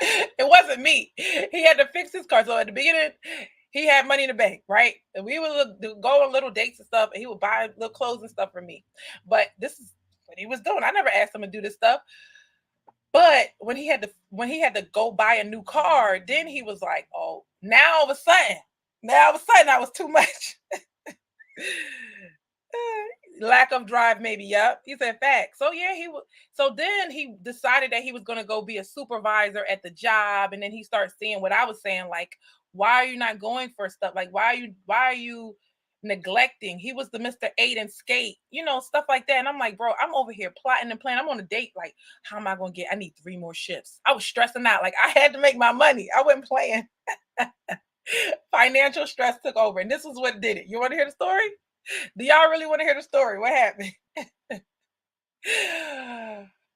It wasn't me. He had to fix his car. So at the beginning, he had money in the bank, right? And we would go on little dates and stuff, and he would buy little clothes and stuff for me. But this is what he was doing. I never asked him to do this stuff. But when he had to go buy a new car, then he was like, "Oh, now all of a sudden, I was too much." Lack of drive, maybe. Yep. He said fact. So yeah, so then he decided that he was going to go be a supervisor at the job, and then he started seeing what I was saying, like, why are you not going for stuff? Like, why are you neglecting? He was the Mr. 8 and skate, stuff like that. And I'm like, bro, I'm over here plotting and planning. I'm on a date. Like, how am I going to I need 3 more shifts. I was stressing out. Like, I had to make my money. I wasn't playing. Financial stress took over. And this was what did it. You want to hear the story? Do y'all really want to hear the story? What happened?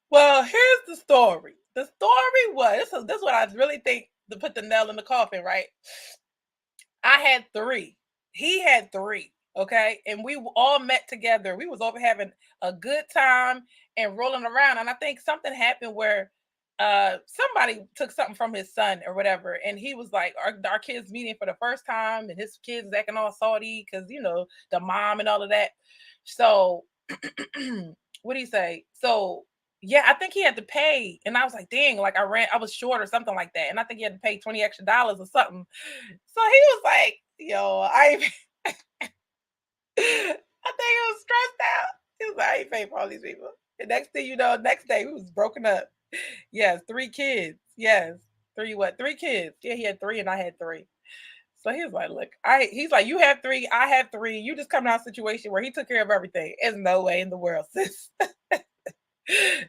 Well, here's the story. The story was, this is what I really think to put the nail in the coffin, right? I had 3. He had 3. Okay. And we all met together. We was over having a good time and rolling around. And I think something happened where somebody took something from his son or whatever, and he was like, our kids meeting for the first time, and his kids acting all salty because the mom and all of that. So what do you say? So yeah, I think he had to pay, and I was like, dang, like I was short or something like that, and I think he had to pay $20 extra or something. So he was like, yo, I think he was stressed out. He was like, I ain't paying for all these people. The next thing you know, next day we was broken up. Yes, 3 kids. Yes. 3 what? 3 kids. Yeah, he had 3 and I had 3. So he was like, look, he's like, you have 3, I have 3. You just come out of a situation where he took care of everything. There's no way in the world, sis.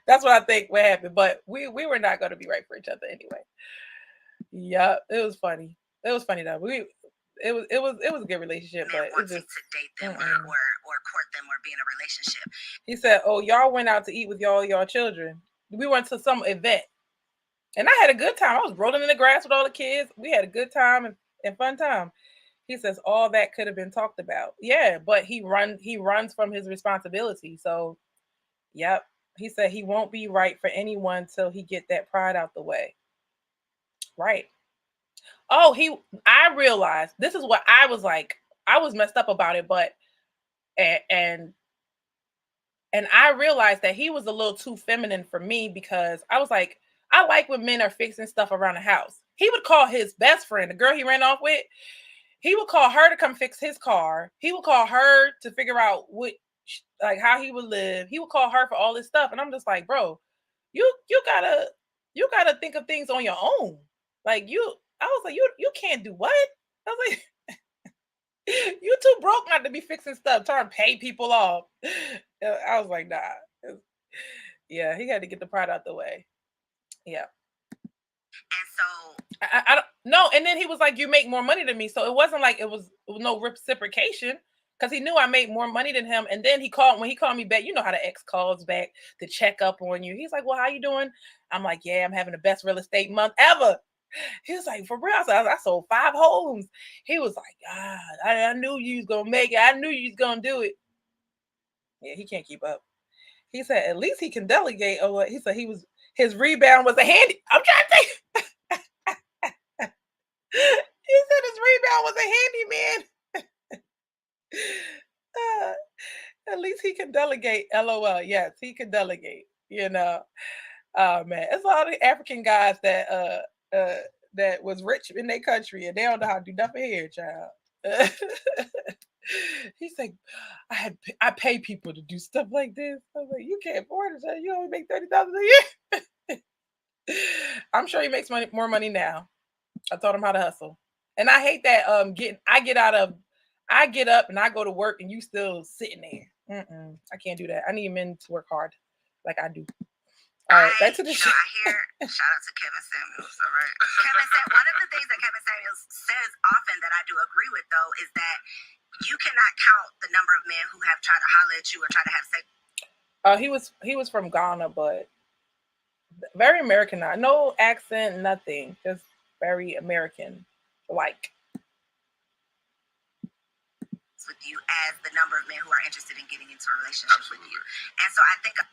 That's what I think would happen. But we were not going to be right for each other anyway. Yeah, it was funny. It was funny though. It was a good relationship, men but wanting it's just to date them or court them or be in a relationship. He said, "Oh, y'all went out to eat with y'all children. We went to some event, and I had a good time. I was rolling in the grass with all the kids. We had a good time and fun time." He says all that could have been talked about. Yeah, but he runs from his responsibility. So, yep. He said he won't be right for anyone till he get that pride out the way. Right. Oh, I realized this is what I was like. I was messed up about it, but and I realized that he was a little too feminine for me because I was like, I like when men are fixing stuff around the house. He would call his best friend, the girl he ran off with, he would call her to come fix his car. He would call her to figure out like how he would live. He would call her for all this stuff. And I'm just like, bro, you gotta think of things on your own. Like I was like, you can't do what? I was like, you too broke not to be fixing stuff, trying to pay people off. I was like, nah. Yeah, he had to get the pride out the way. Yeah. And so I don't no, and then he was like, you make more money than me. So it wasn't like it was no reciprocation because he knew I made more money than him. And then when he called me back, you know how the ex calls back to check up on you. He's like, well, how you doing? I'm like, yeah, I'm having the best real estate month ever. He was like, for real? I sold 5 homes. He was like, God, I knew you was gonna make it. I knew you was gonna do it. Yeah, he can't keep up. He said, at least he can delegate. Oh, he said his rebound was a handy. I'm trying to think. He said his rebound was a handyman. At least he can delegate. LOL. Yes, he can delegate. Oh man, it's all the African guys that was rich in their country and they don't know how to do nothing here, child. He's like, I pay people to do stuff like this. I was like, you can't afford it, child. You only make $30,000 a year. I'm sure he makes more money now. I taught him how to hustle. And I hate that I get up and I go to work and you still sitting there. I can't do that. I need men to work hard like I do. All right, back to the show. I hear, shout out to Kevin Samuels, all right? Kevin said, one of the things that Kevin Samuels says often that I do agree with, though, is that you cannot count the number of men who have tried to holler at you or try to have sex. He was from Ghana, but very American. No accent, nothing. Just very American, like. With you as the number of men who are interested in getting into a relationship with you. And so I think that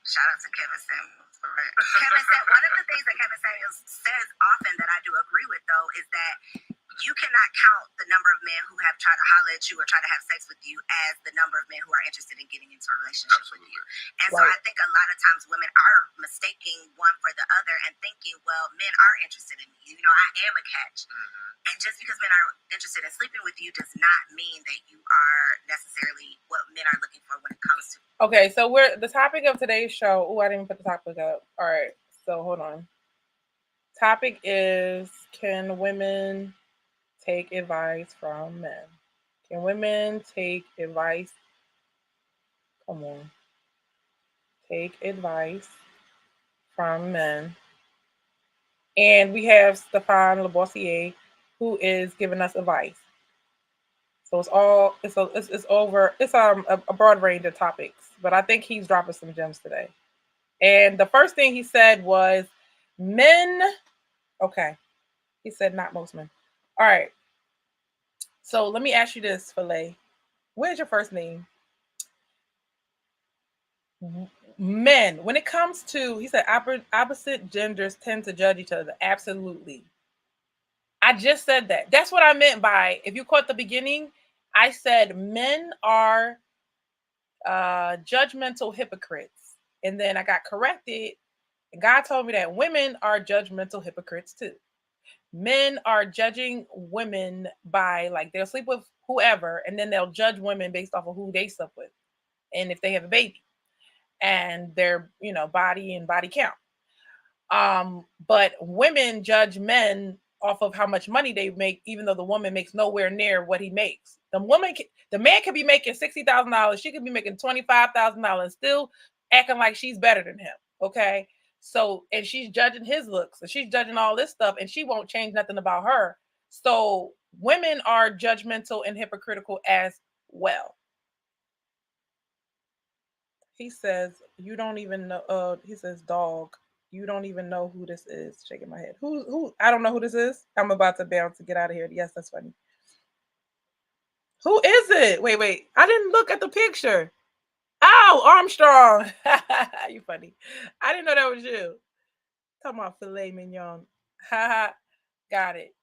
shout out to Kevin Samuels. Right? Kevin said one of the things that Kevin Samuels says often that I do agree with, though, is that you cannot count the number of men who have tried to holler at you or try to have sex with you as the number of men who are interested in getting into a relationship with you. And so I think a lot of times women are mistaking one for the other and thinking, well, men are interested in me. I am a catch. And just because men are interested in sleeping with you does not mean that you are necessarily what men are looking for when it comes to. Okay, so the topic of today's show. Oh, I didn't even put the topic up. All right, so hold on. Topic is, can women take advice from men? Can women take advice? Come on. Take advice from men. And we have Stefan Labossiere, who is giving us advice. So it's a broad range of topics, but I think he's dropping some gems today. And the first thing he said was men. Okay. He said not most men. All right. So let me ask you this, Filet. What is your first name? Men, when it comes to, he said opposite genders tend to judge each other. Absolutely. I just said that. That's what I meant by, if you caught the beginning, I said men are judgmental hypocrites. And then I got corrected. And God told me that women are judgmental hypocrites too. Men are judging women by, like, they'll sleep with whoever and then they'll judge women based off of who they slept with. and if they have a baby, and their body and body count. But women judge men off of how much money they make, even though the woman makes nowhere near what he makes. The man could be making $60,000, she could be making $25,000, still acting like she's better than him. Okay, so and she's judging his looks, and she's judging all this stuff, and she won't change nothing about her. So women are judgmental and hypocritical as well. He says, you don't even know. He says, dog, you don't even know who this is. Shaking my head. Who? I don't know who this is. I'm about to bounce to get out of here. Yes, that's funny. Who is it? Wait. I didn't look at the picture. Oh, Armstrong. You funny. I didn't know that was you. Talking about filet mignon. Haha. Got it.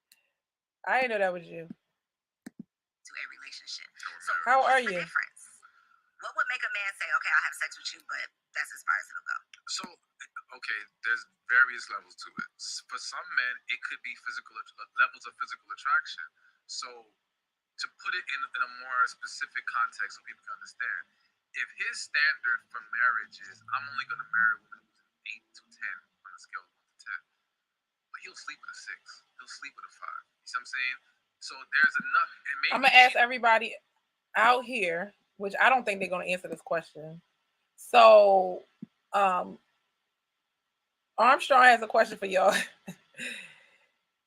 I didn't know that was you. To a relationship. So how are what's the you? difference? What would make a man say, okay, I'll have sex with you, but that's as far as it'll go? So, okay, there's various levels to it. For some men, it could be levels of physical attraction. So, to put it in a more specific context so people can understand, if his standard for marriage is, I'm only going to marry a woman who's an 8 to 10 on a scale of 1 to 10, but he'll sleep with a 6, he'll sleep with a 5. You see what I'm saying? So, there's enough. And maybe I'm going to ask everybody out here, which I don't think they're going to answer this question. So, Armstrong has a question for y'all.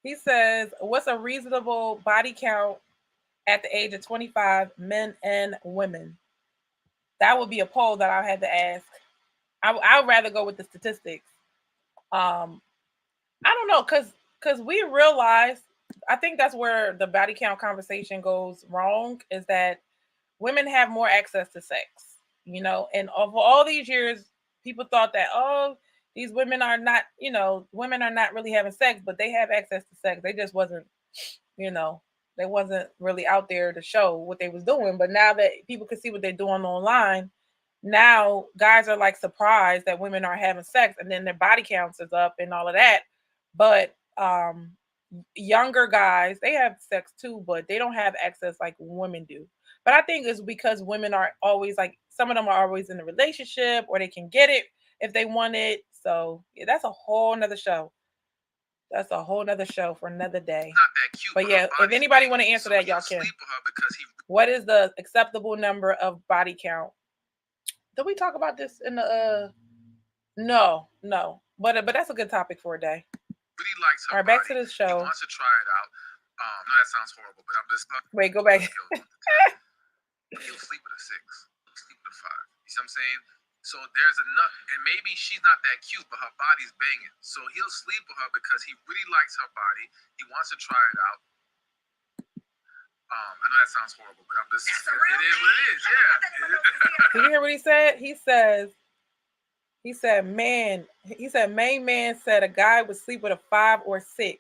He says, what's a reasonable body count at the age of 25, men and women? That would be a poll that I had to ask. I would rather go with the statistics. I don't know, because we realize, I think that's where the body count conversation goes wrong, is that women have more access to sex, and over all these years, people thought that, these women are not, women are not really having sex, but they have access to sex. They just wasn't, they wasn't really out there to show what they was doing. But now that people can see what they're doing online, now guys are like surprised that women are having sex, and then their body counts is up and all of that. But younger guys, they have sex too, but they don't have access like women do. But I think it's because women are always like, some of them are always in a relationship, or they can get it if they want it. So yeah, that's a whole nother show. That's a whole nother show for another day. Not that cute, but yeah, if anybody want to answer that, y'all can. What is the acceptable number of body count? Did we talk about this in the No. But that's a good topic for a day. Really likes her. All right, back to this show. He wants to try it out. No, that sounds horrible, but I'm just wait, go back. He'll sleep with a 6. He'll sleep with a 5. You see what I'm saying? So there's enough, and maybe she's not that cute, but her body's banging. So he'll sleep with her because he really likes her body. He wants to try it out. I know that sounds horrible, but I'm just. It is what it is. Yeah. Did you hear what he said? He said, main man said a guy would sleep with a 5 or 6.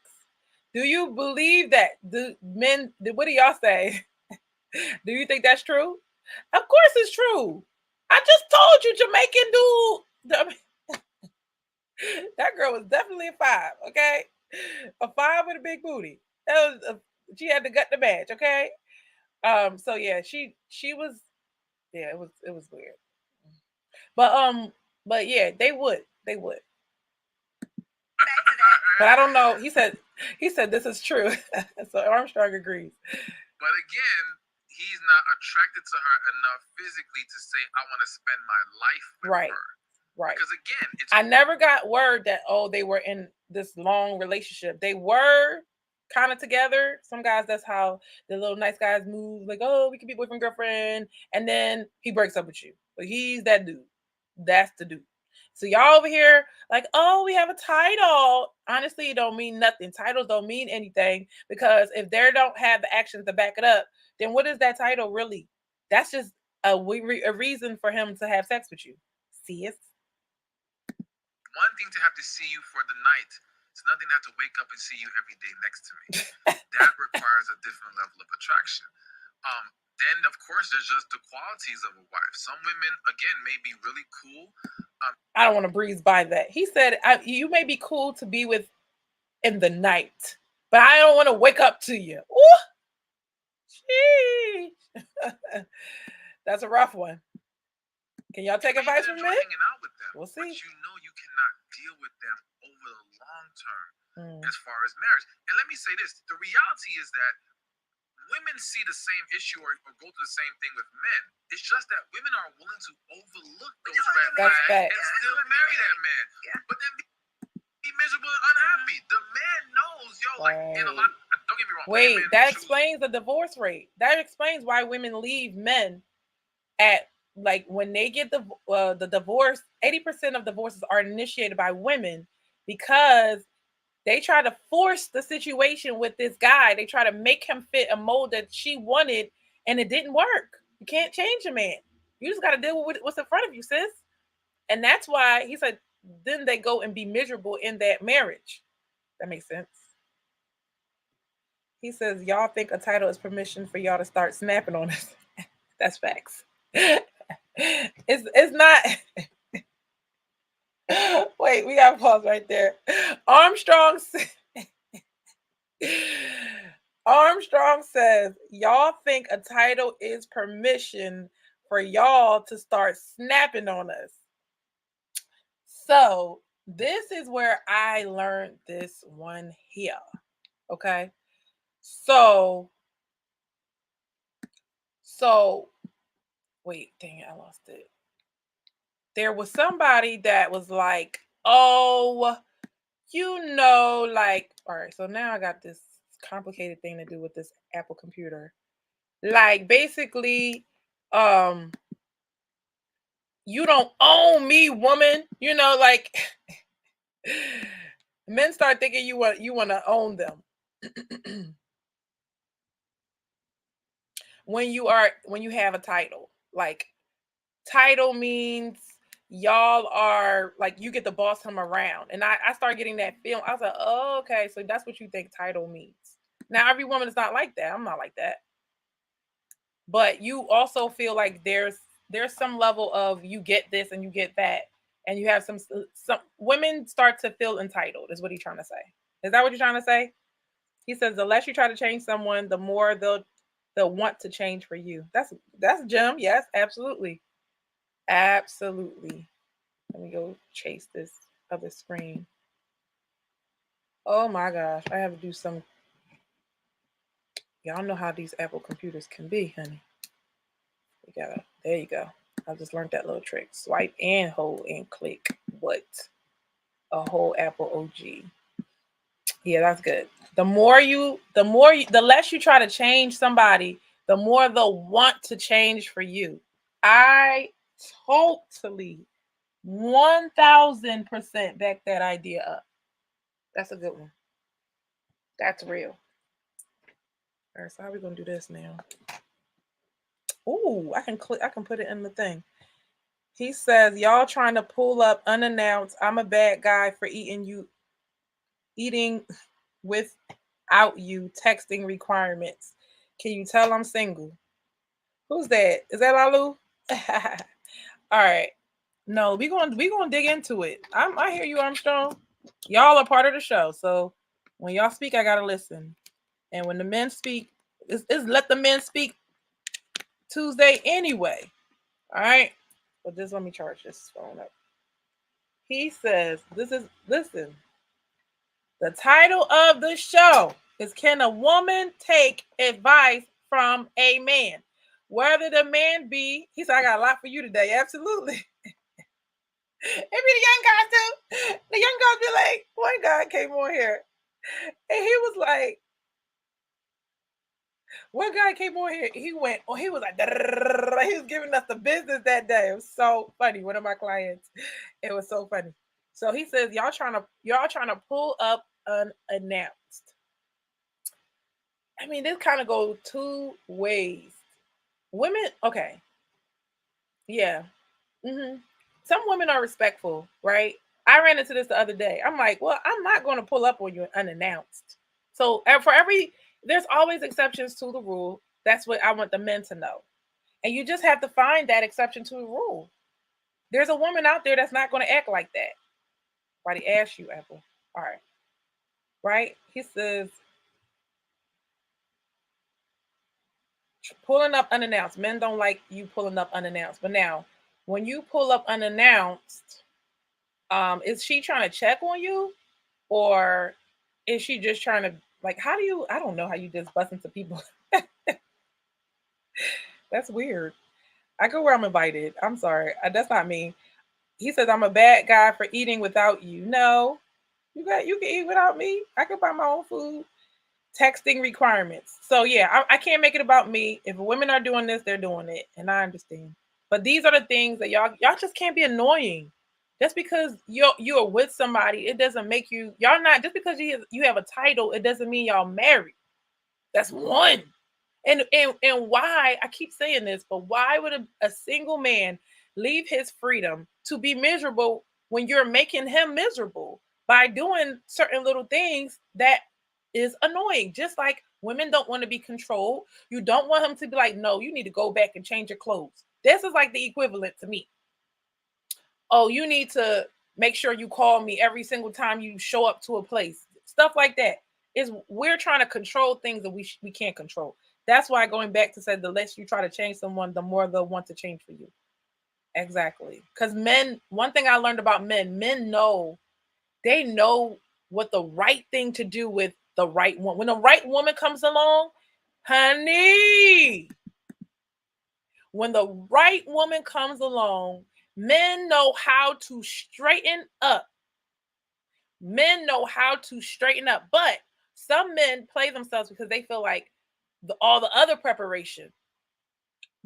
Do you believe that? What do y'all say? Do you think that's true? Of course it's true. I just told you, Jamaican dude. That girl was definitely a 5, okay? A 5 with a big booty. She had the gut to match, okay? So yeah, she was, yeah, it was weird. But yeah, they would. But I don't know. He said this is true. So Armstrong agrees. But again, he's not attracted to her enough physically to say, I want to spend my life with her. Right. Because again, I never got word that, they were in this long relationship. They were kind of together. Some guys, that's how the little nice guys move. Like, we can be boyfriend, girlfriend. And then he breaks up with you. But he's that dude. That's the dude. So y'all over here like, we have a title. Honestly, it don't mean nothing. Titles don't mean anything, because if they don't have the actions to back it up, then what is that title really? That's just a reason for him to have sex with you. See it? One thing to have to see you for the night. It's nothing to have to wake up and see you every day next to me. That requires a different level of attraction. Then, of course, there's just the qualities of a wife. Some women, again, may be really cool. I don't want to breeze by that. He said, you may be cool to be with in the night, but I don't want to wake up to you. Ooh, that's a rough one. Can y'all take you advice can from enjoy men? hanging out with them, We'll but see. you know you cannot deal with them over the long term Mm. as far as marriage. And let me say this: the reality is that women see the same issue or go through the same thing with men. It's just that women are willing to overlook those red That's flags fact. and still marry that man. Yeah. But then be miserable and unhappy. The man knows, yo, like in a lot. Don't get me wrong. Wait, men that choose- explains the divorce rate. That explains why women leave men at like when they get the divorce. 80% of divorces are initiated by women because they try to force the situation with this guy. They try to make him fit a mold that she wanted, and it didn't work. You can't change a man. You just got to deal with what's in front of you, sis. And that's why he said, then they go and be miserable in that marriage. That makes sense. He says, y'all think a title is permission for y'all to start snapping on us. That's facts. It's not. Wait, we got to pause right there. Armstrong says, y'all think a title is permission for y'all to start snapping on us. So this is where I learned this one here. Okay. So wait, dang it, I lost it. There was somebody that was like, oh, like, all right, so now I got this complicated thing to do with this Apple computer. Like, basically, you don't own me, woman. Like men start thinking you want to own them. when you have a title. Like, title means y'all are like, you get to boss him around. And I started getting that feeling. I was like, oh, okay, so that's what you think title means. Now, every woman is not like that. I'm not like that. But you also feel like there's some level of you get this and you get that. And you have some women start to feel entitled, is what he's trying to say. Is that what you're trying to say? He says, the less you try to change someone, the more they'll want to change for you. That's Jim. Yes, absolutely. Absolutely. Let me go chase this other screen. Oh my gosh. I have to do some. Y'all know how these Apple computers can be, honey. There you go. I just learned that little trick. Swipe and hold and click. What? A whole Apple OG. Yeah, that's good. The less you try to change somebody, the more they'll want to change for you. I totally 1000% back that idea up. That's a good one. That's real. All right, so how are we gonna do this now? Ooh, I can put it in the thing. He says, y'all trying to pull up unannounced. I'm a bad guy for eating without you texting requirements. Can you tell I'm single? Who's that? Is that Lalu? All right. No, we gonna dig into it. I hear you, Armstrong. Y'all are part of the show, so when y'all speak, I gotta listen. And when the men speak, it's let the men speak Tuesday anyway. All right. But just let me charge this phone up. He says, listen. The title of the show is, can a woman take advice from a man? Whether the man be, he said, I got a lot for you today. Absolutely. It be the young guys too. The young guys be like, one guy came on here and he was like, one guy came on here, he was like, he was giving us the business that day. It was so funny. One of my clients, it was so funny. So he says, y'all trying to pull up unannounced. I mean, this kind of goes two ways. Women, okay. Yeah. Some women are respectful, right? I ran into this the other day. I'm like, well, I'm not going to pull up on you unannounced. So there's always exceptions to the rule. That's what I want the men to know. And you just have to find that exception to the rule. There's a woman out there that's not going to act like that. Why they ask you, Apple? All right. Right? He says, pulling up unannounced. Men don't like you pulling up unannounced. But now, when you pull up unannounced, is she trying to check on you, or is she just trying to, like, how do you, I don't know how you just bust into people. That's weird. I go where I'm invited. I'm sorry. That's not me. He says I'm a bad guy for eating without you. No, you can eat without me. I can buy my own food. Texting requirements. So yeah, I can't make it about me. If women are doing this, they're doing it, and I understand. But these are the things that y'all just can't be annoying. Just because you're with somebody, it doesn't make y'all not, just because you have a title, it doesn't mean y'all married. That's one. And why, I keep saying this, but why would a single man leave his freedom to be miserable when you're making him miserable by doing certain little things that is annoying? Just like women don't want to be controlled. You don't want him to be like, no, you need to go back and change your clothes. This is like the equivalent to me. Oh, you need to make sure you call me every single time you show up to a place. Stuff like that. We're trying to control things that we can't control. That's why, going back to say, the less you try to change someone, the more they'll want to change for you. Exactly. Because men, one thing I learned about men know what the right thing to do with the right one. When the right woman comes along, honey, when the right woman comes along, men know how to straighten up. Men know how to straighten up. But some men play themselves because they feel like all the other preparation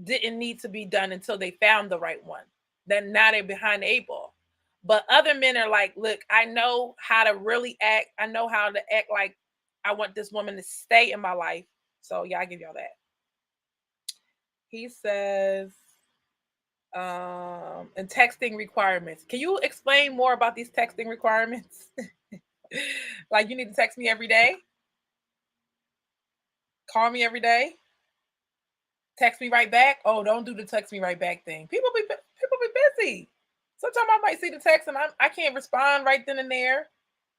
didn't need to be done until they found the right one. Then now they're behind the 8 ball. But other men are like, look, I know how to really act. I know how to act like I want this woman to stay in my life. So yeah, I give y'all that. He says, and texting requirements. Can you explain more about these texting requirements? Like, you need to text me every day? Call me every day? Text me right back? Oh, don't do the text me right back thing. People be busy. Sometimes I might see the text and I can't respond right then and there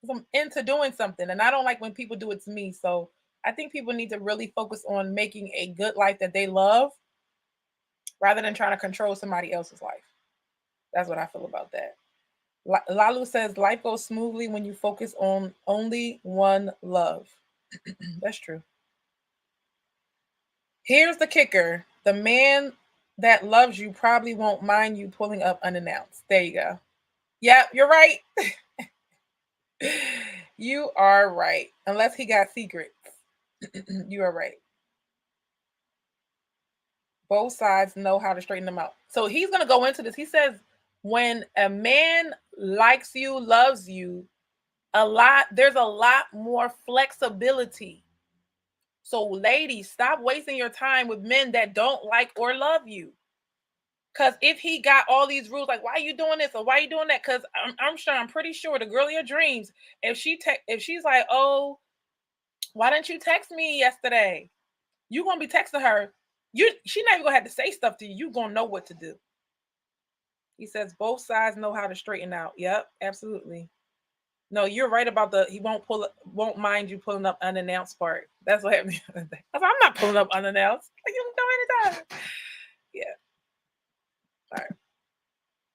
because I'm into doing something, and I don't like when people do it to me. So I think people need to really focus on making a good life that they love rather than trying to control somebody else's life. That's what I feel about that. Lalu says life goes smoothly when you focus on only one love. That's true. Here's the kicker. The man that loves you probably won't mind you pulling up unannounced. There you go. Yep, you're right. You are right. Unless he got secrets. You are right. Both sides know how to straighten them out. So he's going to go into this. He says, when a man likes you, loves you, there's a lot more flexibility. So ladies, stop wasting your time with men that don't like or love you. Because if he got all these rules, like, why are you doing this or why are you doing that? Because I'm pretty sure the girl of your dreams, if she's like, oh, why didn't you text me yesterday? You're going to be texting her. She not even going to have to say stuff to you. You're going to know what to do. He says both sides know how to straighten out. Yep, absolutely. No, you're right about he won't mind you pulling up unannounced part. That's what happened the other day. I was like, I'm not pulling up unannounced. Like, you don't know anytime. Yeah. All right.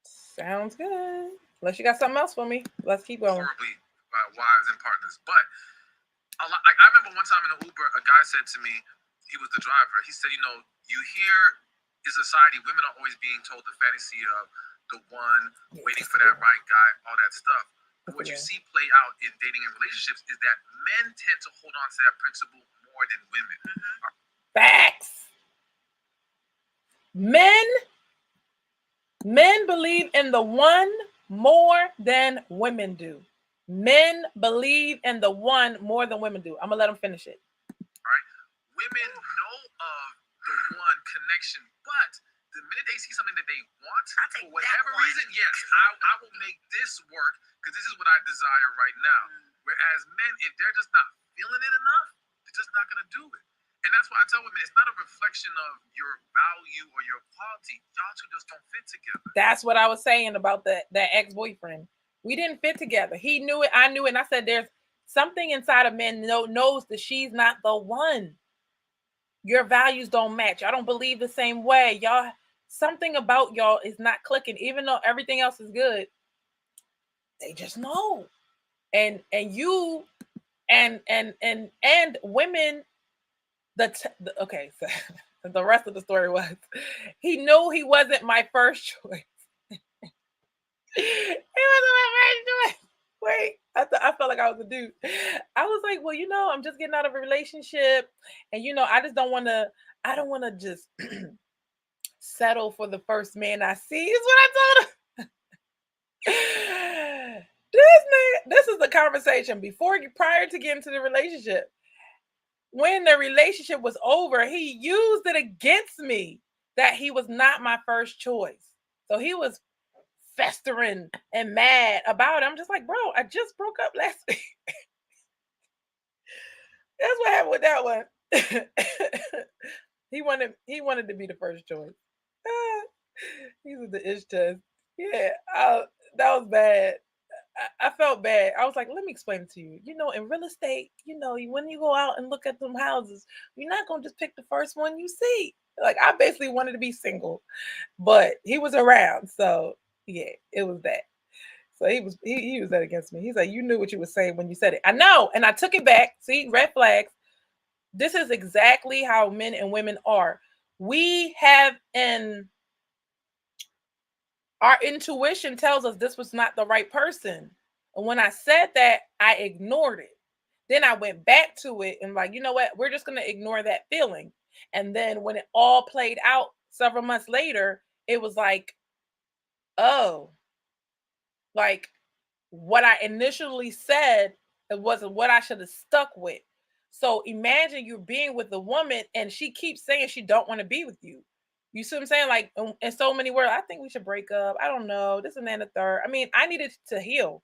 Sounds good. Unless you got something else for me. Let's keep going. Horribly wives and partners. But I remember one time in an Uber, a guy said to me, he was the driver, he said, you hear in society, women are always being told the fantasy of the one, waiting for that right guy, all that stuff. But what you see play out in dating and relationships is that men tend to hold on to that principle more than women. Facts. Men believe in the one more than women do. Men believe in the one more than women do. I'm going to let them finish it. All right. Women know of the one connection, but the minute they see something that they want, for whatever reason, yes, I will make this work because this is what I desire right now. Whereas men, if they're just not feeling it enough, they're just not going to do it. And that's why I tell women, it's not a reflection of your value or your quality. Y'all two just don't fit together. That's what I was saying about that ex-boyfriend. We didn't fit together. He knew it. I knew it. And I said, there's something inside of men knows that she's not the one. Your values don't match. I don't believe the same way. Y'all something about y'all is not clicking, even though everything else is good. They just know. And you and women, okay, so the rest of the story was he knew he wasn't my first choice. He wasn't my first choice. Wait, I felt like I was a dude. I was like, well, I'm just getting out of a relationship, and I just don't want to just settle for the first man I see. Is what I told him. This is the conversation prior to getting to the relationship. When the relationship was over, he used it against me that he was not my first choice. So he was festering and mad about it. I'm just like, bro, I just broke up last week. That's what happened with that one. He wanted to be the first choice. He was the ish test. Yeah, that was bad. I felt bad. I was like, let me explain it to you. In real estate, when you go out and look at them houses, you're not going to just pick the first one you see. Like, I basically wanted to be single, but he was around. So, yeah, it was that. So he was that against me. He's like, you knew what you were saying when you said it. I know. And I took it back. See, red flags. This is exactly how men and women are. We have our intuition tells us this was not the right person. And when I said that, I ignored it. Then I went back to it and like, you know what? We're just going to ignore that feeling. And then when it all played out several months later, it was like, oh, like what I initially said, it wasn't what I should have stuck with. So imagine you're being with a woman and she keeps saying she don't want to be with you. You see what I'm saying? Like, in so many words, I think we should break up. I don't know. This and then the third. I mean, I needed to heal.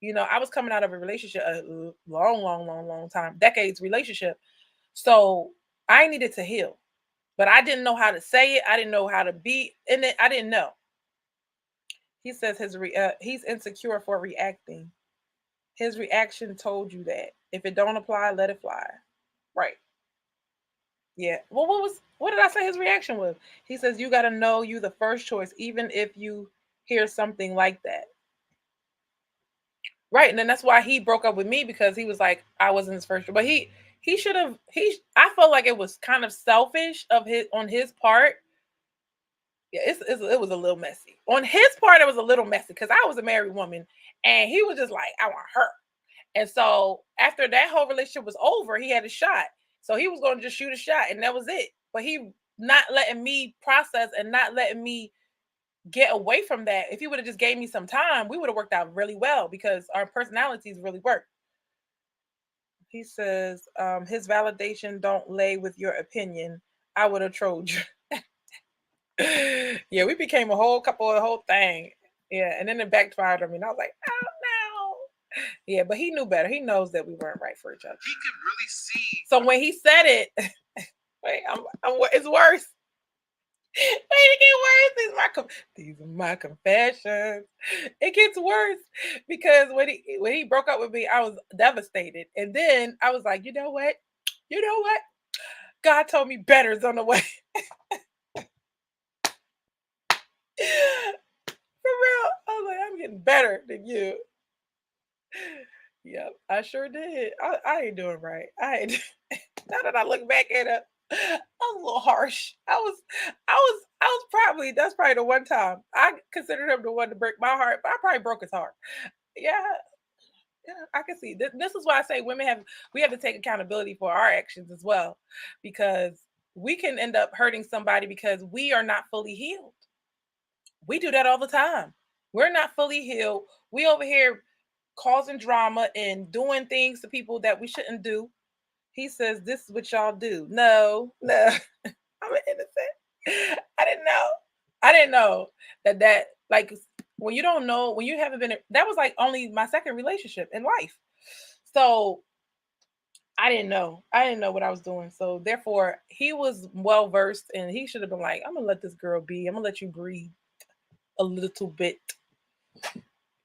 I was coming out of a relationship, a long time, decades relationship. So I needed to heal. But I didn't know how to say it. I didn't know how to be in it. I didn't know. He says he's insecure for reacting. His reaction told you that. If it don't apply, let it fly. Right. Yeah. Well, what did I say his reaction was? He says you got to know you the first choice, even if you hear something like that. Right. And then that's why he broke up with me, because he was like, I wasn't his first choice. But he should have, I felt like it was kind of selfish on his part. Yeah, it was a little messy. On his part, it was a little messy because I was a married woman and he was just like, I want her. And so after that whole relationship was over, he had a shot. So he was going to just shoot a shot and that was it. But he not letting me process and not letting me get away from that. If he would have just gave me some time, we would have worked out really well because our personalities really work. He says, his validation don't lay with your opinion. I would have trolled you. Yeah, we became a whole thing. Yeah, and then it backfired on me. And I was like, oh no. Yeah, but he knew better. He knows that we weren't right for each other. He could really see. So when he said it, wait, it's worse. Wait, it get worse. These are my confessions. It gets worse because when he broke up with me, I was devastated. And then I was like, you know what? God told me better's on the way. For real. I was like, I'm getting better than you. Yep, I sure did. I ain't doing right. Now that I look back at it, I was a little harsh. I was probably, that's probably the one time I considered him the one to break my heart, but I probably broke his heart. Yeah. Yeah, I can see. This is why I say we have to take accountability for our actions as well, because we can end up hurting somebody because we are not fully healed. We do that all the time. We're not fully healed. We over here causing drama and doing things to people that we shouldn't do. He says, this is what y'all do. No. I'm innocent. I didn't know that like when you don't know, when you haven't been, that was like only my second relationship in life. So I didn't know what I was doing. So therefore he was well versed and he should have been like, I'm gonna let this girl be. I'm gonna let you breathe a little bit.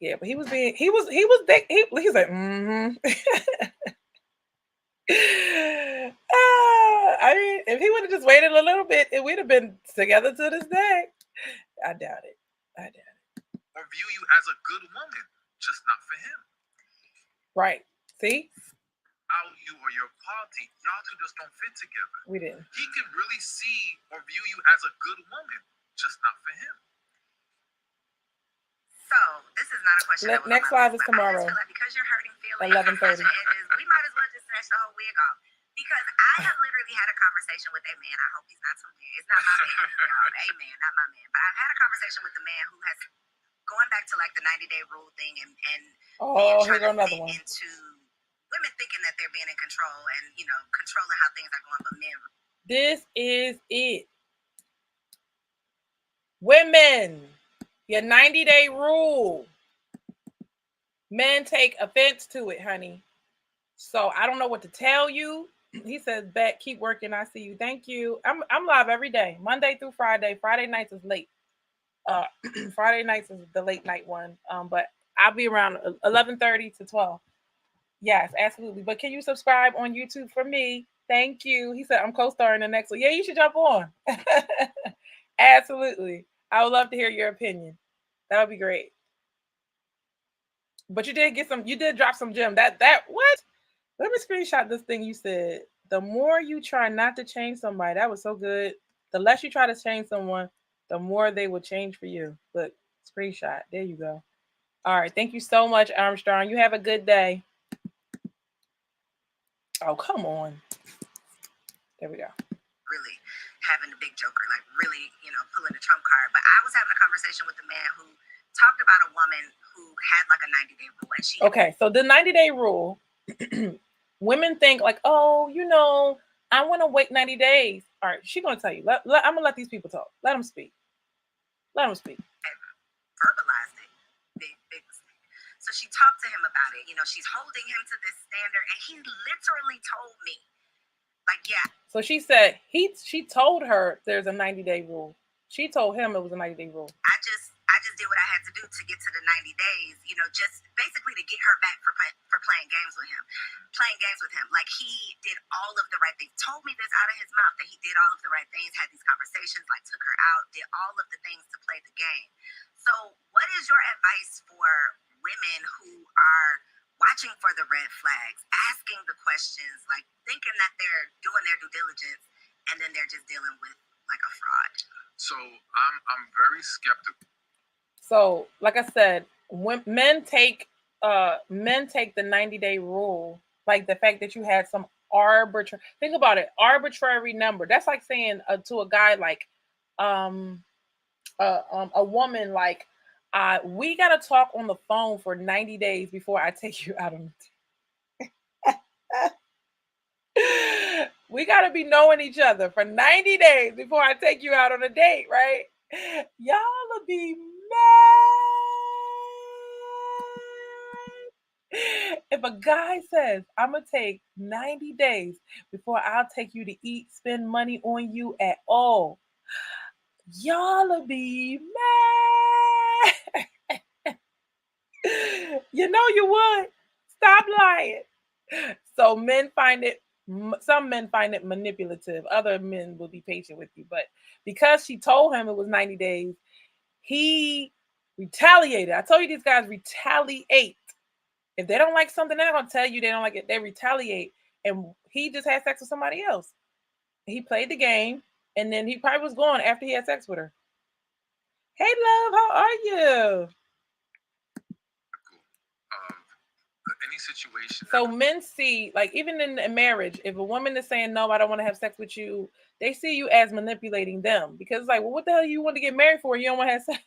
Yeah, but he was like, mm-hmm. I mean, if he would have just waited a little bit, we'd have been together to this day. I doubt it. Or view you as a good woman, just not for him. Right. See? You or your quality, y'all two just don't fit together. We didn't. He can really see or view you as a good woman, just not for him. So this is not a question. Next live is tomorrow. I just feel like because you're hurting feelings, 11:30. we might as well just snatch the whole wig off. Because I have literally had a conversation with a man. I hope he's not too man. It's not my man, y'all. A man, not my man. But I've had a conversation with a man who has going back to like the 90-day rule thing and here go another one. Into women thinking that they're being in control and, you know, controlling how things are going, but men. This is it. Women, your 90-day rule. Men take offense to it, honey. So I don't know what to tell you. He says, "Bet, keep working. I see you. Thank you." I'm live every day, Monday through Friday. Friday nights is late. Friday nights is the late night one. But I'll be around 11:30 to 12. Yes, absolutely. But can you subscribe on YouTube for me? Thank you. He said I'm co-starring the next one. Yeah, you should jump on. Absolutely. I would love to hear your opinion. That would be great. But you did drop some gem. That what? Let me screenshot this thing you said. The more you try not to change somebody, that was so good. The less you try to change someone, the more they will change for you. Look, screenshot. There you go. All right. Thank you so much, Armstrong. You have a good day. Oh, come on. There we go. Really having the big joker, like really, you know, pulling the trump card. But I was having a conversation with a man who talked about a woman who had like a 90-day rule. And she okay, so the 90-day rule, women think like, oh, you know, I want to wait 90 days. All right, she's going to tell you. I'm going to let these people talk. Let them speak. Verbalized it. Big mistake. So she talked to him about it. You know, she's holding him to this standard. And he literally told me, like, yeah. So she said she told her there's a 90-day rule. She told him it was a 90-day rule. I just did what I had to do to get to the 90 days, you know, just basically to get her back for playing games with him. Like, he did all of the right things. Told me this out of his mouth that he did all of the right things, had these conversations, like took her out, did all of the things to play the game. So what is your advice for women who are watching for the red flags, asking the questions, like thinking that they're doing their due diligence, and then they're just dealing with like a fraud? So I'm very skeptical. So, like I said, when men take the 90-day rule, like the fact that you had some arbitrary, think about it, arbitrary number. That's like saying to a guy like a woman like, we got to talk on the phone for 90 days before I take you out on the date. We got to be knowing each other for 90 days before I take you out on a date, right? Y'all will be mad. If a guy says, I'm going to take 90 days before I'll take you to eat, spend money on you at all, y'all will be mad. You know you would. Stop lying. So some men find it manipulative. Other men will be patient with you. But because she told him it was 90 days, he retaliated. I told you these guys retaliate. If they don't like something, they're not going to tell you they don't like it. They retaliate. And he just had sex with somebody else. He played the game. And then he probably was gone after he had sex with her. Hey, love, how are you? Any situation. So men see, like, even in a marriage, if a woman is saying, no, I don't want to have sex with you, they see you as manipulating them. Because it's like, well, what the hell you want to get married for? You don't want to have sex.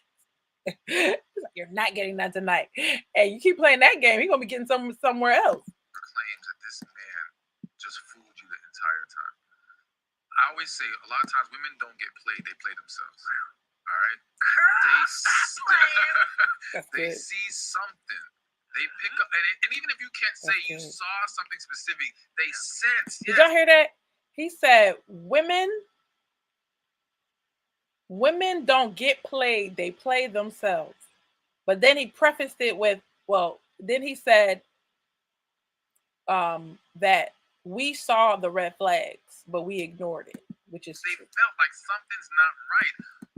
Like, you're not getting that tonight. And you keep playing that game, you're going to be getting somewhere else. Claims that this man just fooled you the entire time. I always say, a lot of times women don't get played, they play themselves. All right? They see something. They pick up, and even if you can't say you saw something specific, they sense. Did y'all hear that? He said, women don't get played, they play themselves. But then he prefaced it with, then he said that we saw the red flags, but we ignored it, which is they felt like something's not right.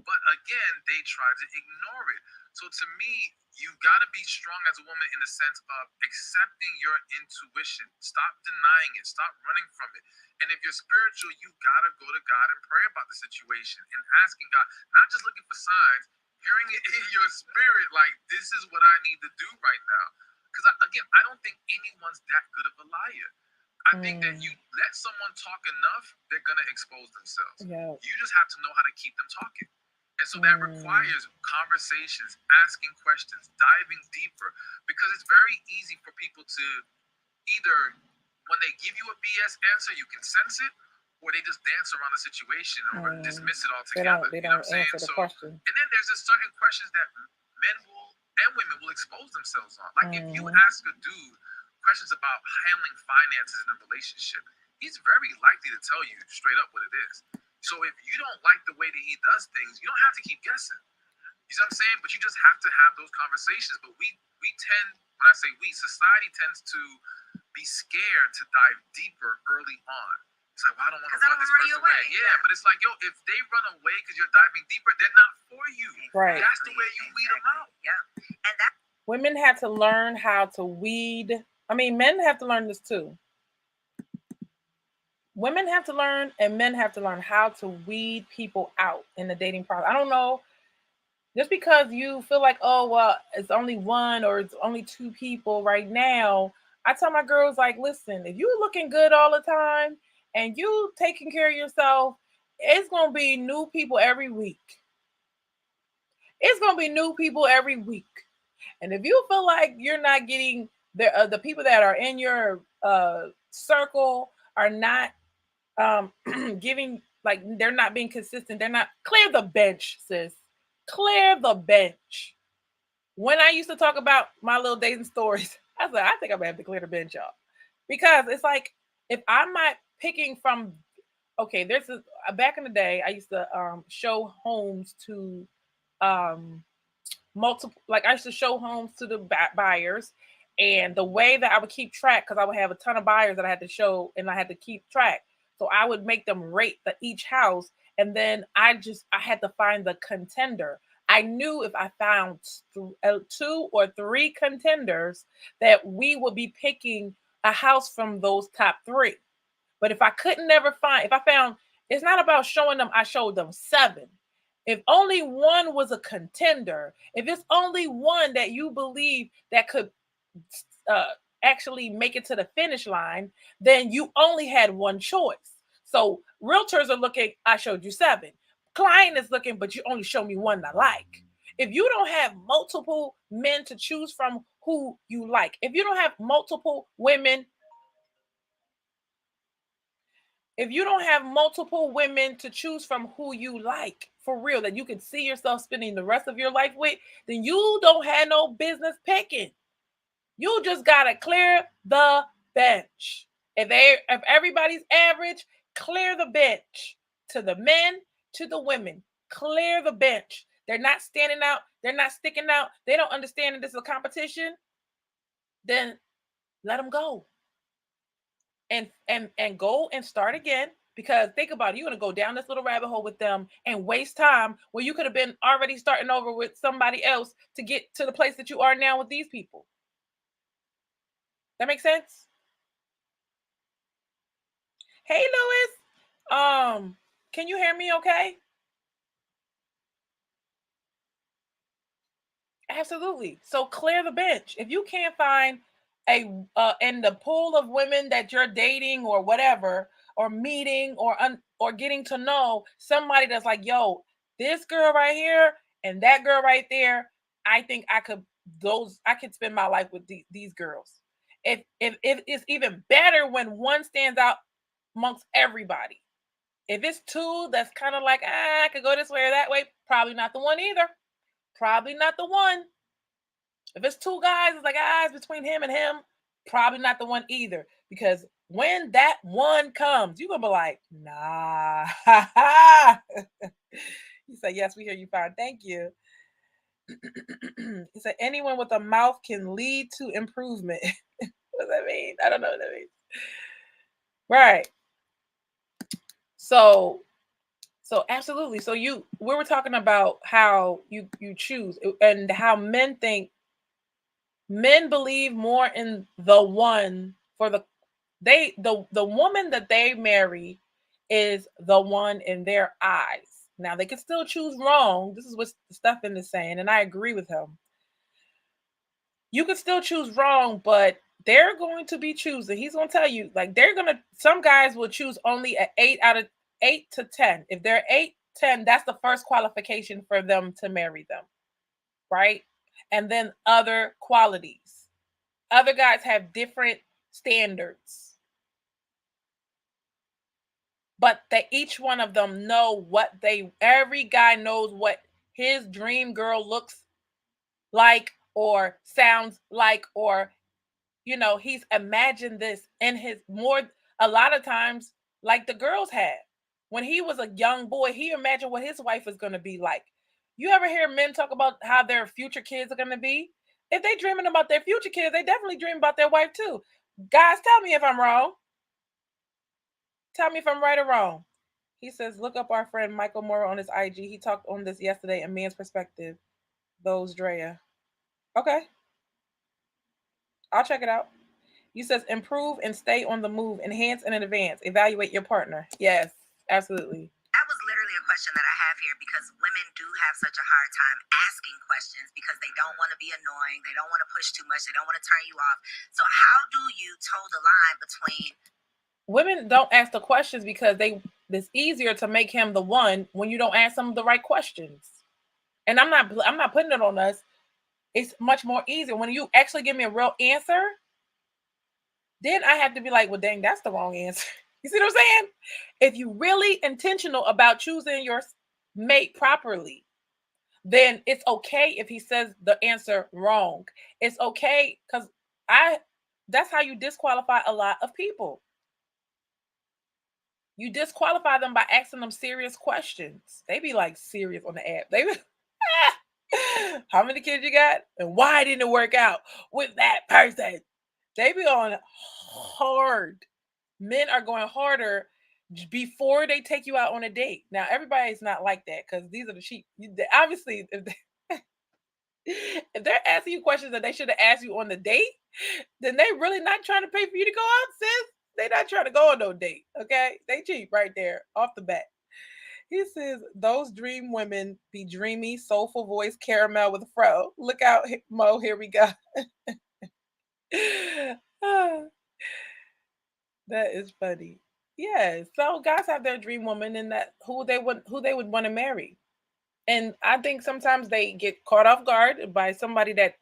But again, they try to ignore it. So to me, you got to be strong as a woman in the sense of accepting your intuition. Stop denying it. Stop running from it. And if you're spiritual, you got to go to God and pray about the situation and asking God, not just looking for signs, hearing it in your spirit, like, this is what I need to do right now. Because again, I don't think anyone's that good of a liar. I think that you let someone talk enough, they're going to expose themselves. Yeah. You just have to know how to keep them talking. And so that requires conversations, asking questions, diving deeper, because it's very easy for people to either, when they give you a BS answer, you can sense it, or they just dance around the situation or dismiss it altogether. They you know don't what I'm saying? answer the So, question. and then there's just certain questions that men will and women will expose themselves on. Like if you ask a dude questions about handling finances in a relationship, he's very likely to tell you straight up what it is. So if you don't like the way that he does things, you don't have to keep guessing. You see what I'm saying? But you just have to have those conversations. But we tend, when I say we, society tends to be scared to dive deeper early on. It's like, well, I don't want to run this person away. Yeah, but it's like, yo, if they run away because you're diving deeper, they're not for you. Right. That's the way you weed them out. Yeah. And that women have to learn how to weed. I mean, men have to learn this too. Women have to learn and men have to learn how to weed people out in the dating process. I don't know, just because you feel like, oh, well, it's only one or it's only two people right now. I tell my girls, like, listen, if you're looking good all the time and you taking care of yourself, it's going to be new people every week. It's going to be new people every week. And if you feel like you're not getting the people that are in your circle are not giving, like, they're not being consistent, they're not, clear the bench, sis. Clear the bench. When I used to talk about my little dating stories, I was like, I think I'm gonna have to clear the bench, y'all, because it's like, if I'm not picking from, okay, there's a back in the day, I used to show homes to multiple, like, I used to show homes to the buyers, and the way that I would keep track, because I would have a ton of buyers that I had to show and I had to keep track. So I would make them rate each house, and then I had to find the contender. I knew if I found 2 or 3 contenders that we would be picking a house from those top 3. But if I couldn't never find, if I found, it's not about showing them, I showed them 7. If only one was a contender, if it's only one that you believe that could actually make it to the finish line, then you only had one choice. So realtors are looking, I showed you 7. Client is looking, but you only show me one I like. If you don't have multiple men to choose from who you like, if you don't have multiple women, if you don't have multiple women to choose from who you like, for real, that you can see yourself spending the rest of your life with, then you don't have no business picking. You just gotta clear the bench. If everybody's average, clear the bench. To the men, to the women, clear the bench. They're not standing out. They're not sticking out. They don't understand that this is a competition. Then let them go. And go and start again. Because think about it, you're gonna go down this little rabbit hole with them and waste time where you could have been already starting over with somebody else to get to the place that you are now with these people. That makes sense? Hey, Lewis. Can you hear me okay? Absolutely. So clear the bench. If you can't find a in the pool of women that you're dating or whatever, or meeting or getting to know somebody that's like, yo, this girl right here and that girl right there, I think I could spend my life with these girls. If it's even better when one stands out amongst everybody. If it's 2 that's kind of like, I could go this way or that way, probably not the one either. Probably not the one. If it's 2 guys, it's like, it's between him and him, probably not the one either. Because when that one comes, you're going to be like, nah. He said, yes, we hear you fine. Thank you. He said, anyone with a mouth can lead to improvement. What does that mean? I don't know what that means. Right. So So absolutely. So we were talking about how you choose and how men believe more in the one for the woman that they marry is the one in their eyes. Now they can still choose wrong. This is what Stephen is saying, and I agree with him. You can still choose wrong, but they're going to be choosing. He's going to tell you, like, some guys will choose only an 8 out of 8 to 10. If they're 8, 10, that's the first qualification for them to marry them, right? And then other qualities. Other guys have different standards, but each one of them know every guy knows what his dream girl looks like or sounds like, or he's imagined this in a lot of times, like the girls had. When he was a young boy, he imagined what his wife is going to be like. You ever hear men talk about how their future kids are going to be? If they dreaming about their future kids, they definitely dream about their wife too. Guys, tell me if I'm wrong. Tell me if I'm right or wrong. He says, look up our friend Michael Moore on his IG. He talked on this yesterday, A Man's Perspective. Those Drea. Okay. I'll check it out. You says improve and stay on the move, enhance and advance, evaluate your partner. Yes, absolutely. That was literally a question that I have here, because women do have such a hard time asking questions because they don't want to be annoying. They don't want to push too much. They don't want to turn you off. So how do you toe the line between... Women don't ask the questions because it's easier to make him the one when you don't ask them the right questions. And I'm not putting it on us. It's much more easier when you actually give me a real answer. Then I have to be like, well, dang, that's the wrong answer. You see what I'm saying? If you're really intentional about choosing your mate properly, then it's okay if he says the answer wrong. It's okay because that's how you disqualify a lot of people. You disqualify them by asking them serious questions. They be like serious on the app. They be, how many kids you got? And why didn't it work out with that person? They be on hard. Men are going harder before they take you out on a date. Now, everybody's not like that because these are the sheep. Obviously, if they're asking you questions that they should have asked you on the date, then they really not trying to pay for you to go out, sis. They're not trying to go on no date, okay? They cheap right there off the bat. He says, those dream women be dreamy, soulful voice, caramel with a fro. Look out, Mo, here we go. That is funny. Yeah, so guys have their dream woman and that who they would want to marry. And I think sometimes they get caught off guard by somebody that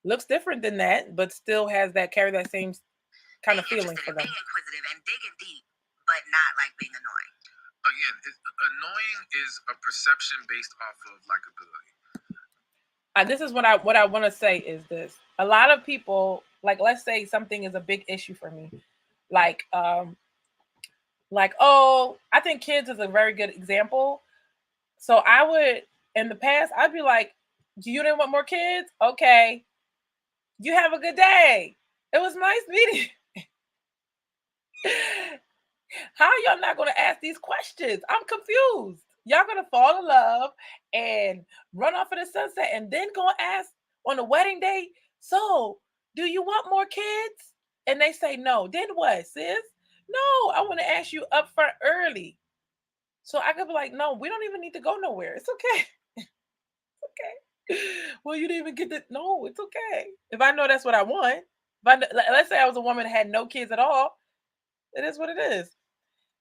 looks different than that, but still carry that same kind of feeling for them. Being inquisitive and digging deep, but not like being annoying. Again, annoying is a perception based off of likability. This is what I want to say is this. A lot of people, like, let's say something is a big issue for me. Like, oh, I think kids is a very good example. So I would, in the past, I'd be like, you didn't want more kids? Okay. You have a good day. It was nice meeting you. How are y'all not going to ask these questions? I'm confused. Y'all going to fall in love and run off in the sunset and then go and ask on the wedding day, so do you want more kids? And they say no. Then what, sis? No, I want to ask you up front early. So I could be like, no, we don't even need to go nowhere. It's okay. Okay. Well, you didn't even get the... No, it's okay. If I know that's what I want. Let's say I was a woman that had no kids at all. It is what it is.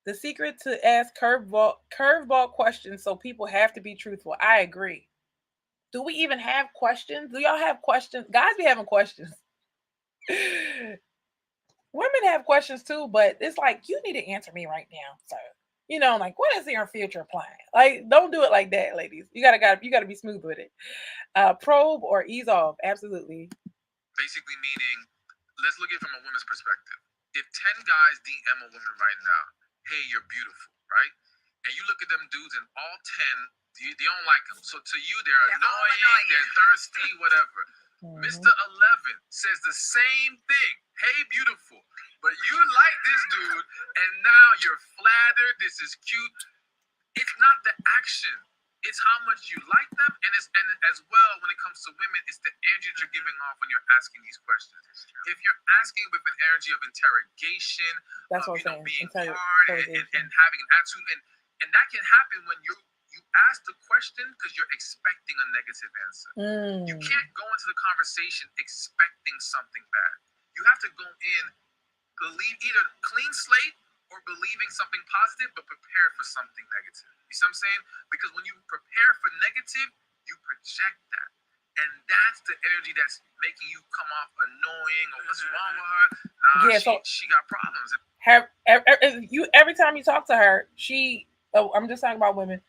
The secret to ask curveball questions so people have to be truthful. I agree. Do we even have questions? Do y'all have questions? Guys be having questions. Women have questions too, but it's like, you need to answer me right now, sir. Like, what is your future plan? Like, don't do it like that, ladies. You gotta be smooth with it. Probe or ease off, absolutely. Basically meaning, let's look at it from a woman's perspective. If 10 guys DM a woman right now, hey, you're beautiful, right? And you look at them dudes and all 10, they don't like them. So to you, they're annoying, they're thirsty, whatever. Mm-hmm. Mr. 11 says the same thing. Hey, beautiful. But you like this dude, and now you're flattered. This is cute. It's not the action. It's how much you like them, and as well when it comes to women, it's the energy that you're giving off when you're asking these questions. If you're asking with an energy of interrogation, That's of what I'm saying. being Interrogation. hard and having an attitude, and that can happen when you ask the question because you're expecting a negative answer. You can't go into the conversation expecting something bad. You have to go in believe either clean slate or believing something positive, but prepared for something negative. You see what I'm saying? Because when you prepare for negative, you project that. And that's the energy that's making you come off annoying or what's wrong with her? Nah, Yeah, she got problems. Every time you talk to her, I'm just talking about women.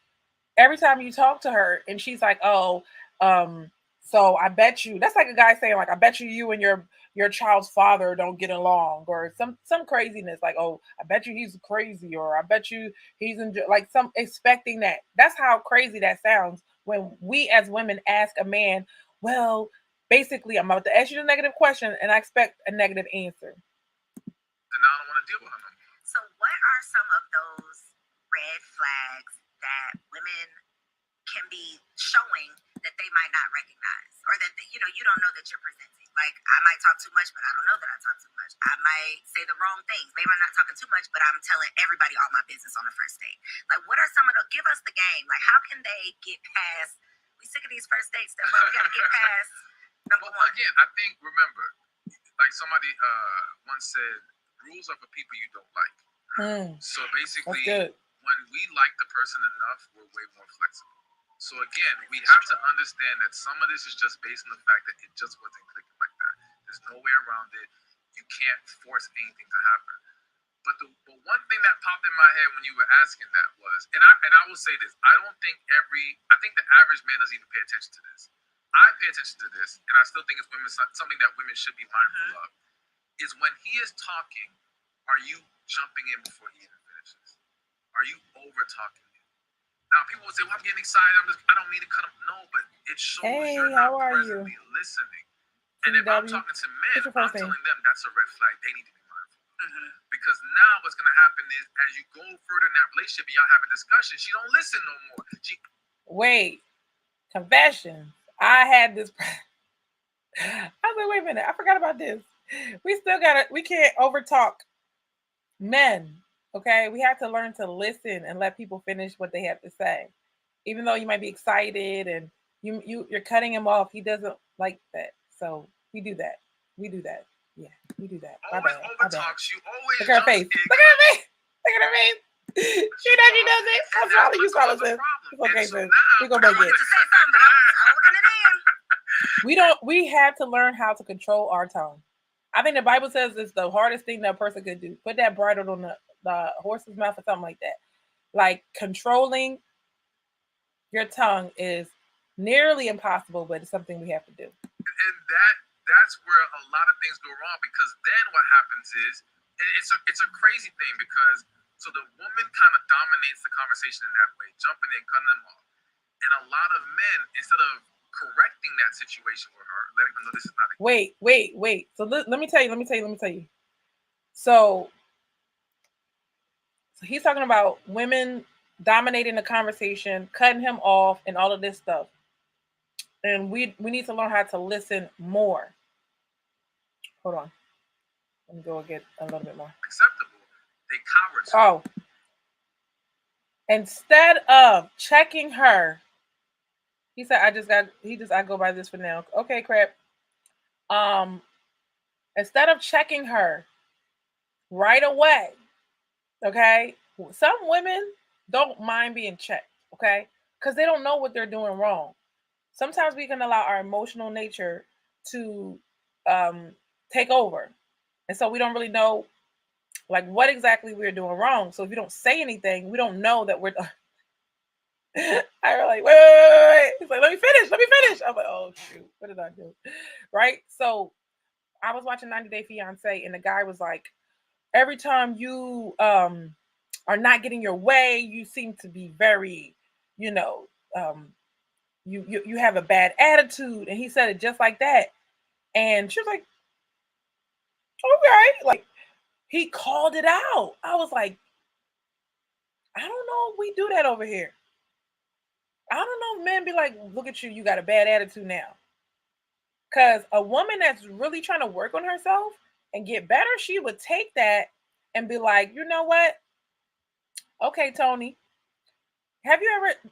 Every time you talk to her and she's like, so I bet you, that's like a guy saying like, I bet you and your child's father don't get along, or some craziness like, oh, I bet you he's crazy, or I bet you he's like some expecting that. That's how crazy that sounds when we as women ask a man, well, basically I'm about to ask you a negative question and I expect a negative answer. Then I don't want to deal with her no more. So what are some of those red flags that women can be showing that they might not recognize, or that you don't know that you're presenting? Like, I might talk too much, but I don't know that I talk too much. I might say the wrong things. Maybe I'm not talking too much, but I'm telling everybody all my business on the first date. Like, what are some of the? Give us the game. Like, how can they get past? We sick of these first dates stuff. We got to get past number one. Again, I think, remember, like somebody once said, rules are for people you don't like. So basically, when we like the person enough, we're way more flexible. So again, we have to understand that some of this is just based on the fact that it just wasn't clicking like that. There's no way around it. You can't force anything to happen. But the one thing that popped in my head when you were asking that was, and I will say this, I think the average man doesn't even pay attention to this. I pay attention to this, and I still think it's something that women should be mindful of, is when he is talking, are you jumping in before he even finishes? Are you over talking? Now, people will say, well, I'm getting excited. I don't mean to cut them. No, but it shows you're not presently listening. And if I'm talking to men, I'm telling them that's a red flag. They need to be mindful. Because now what's going to happen is, as you go further in that relationship and y'all have a discussion, she don't listen no more. Wait. Confession. I had this. I was like, wait a minute. I forgot about this. We can't overtalk men. Okay, we have to learn to listen and let people finish what they have to say, even though you might be excited and you're cutting him off. He doesn't like that, so we do that. Yeah, we do that. Always overtalks you. Always. Look at her face. Look at her face. Look at her face. She does it. I'm sorry, you saw this. It's okay, sis. We gonna make it. We have to learn how to control our tongue. I think the Bible says it's the hardest thing that a person could do. Put that bridle on the horse's mouth or something like that. Like, controlling your tongue is nearly impossible, but it's something we have to do. And that's where a lot of things go wrong, because then what happens is, it's a crazy thing, because so the woman kind of dominates the conversation in that way, jumping in, cutting them off. And a lot of men, instead of correcting that situation with her, letting them know this is not a wait. So let me tell you. So he's talking about women dominating the conversation, cutting him off, and all of this stuff. And we need to learn how to listen more. Hold on. Let me go and get a little bit more. Acceptable. They cowards. Oh. Instead of checking her, he said, I go by this for now. Okay, crap. Instead of checking her right away, okay? Some women don't mind being checked, okay? Because they don't know what they're doing wrong. Sometimes we can allow our emotional nature to take over. And so we don't really know like what exactly we're doing wrong. So if you don't say anything, we don't know that we're I was like, wait. He's like, let me finish. I'm like, oh shoot, what did I do? Right? So I was watching 90 Day Fiance, and the guy was like, every time you are not getting your way, you seem to be very, you have a bad attitude. And he said it just like that. And she was like, okay. Like, he called it out. I was like, I don't know if we do that over here. I don't know if men be like, look at you, you got a bad attitude now. Because a woman that's really trying to work on herself and get better, she would take that and be like, you know what? Okay, Tony.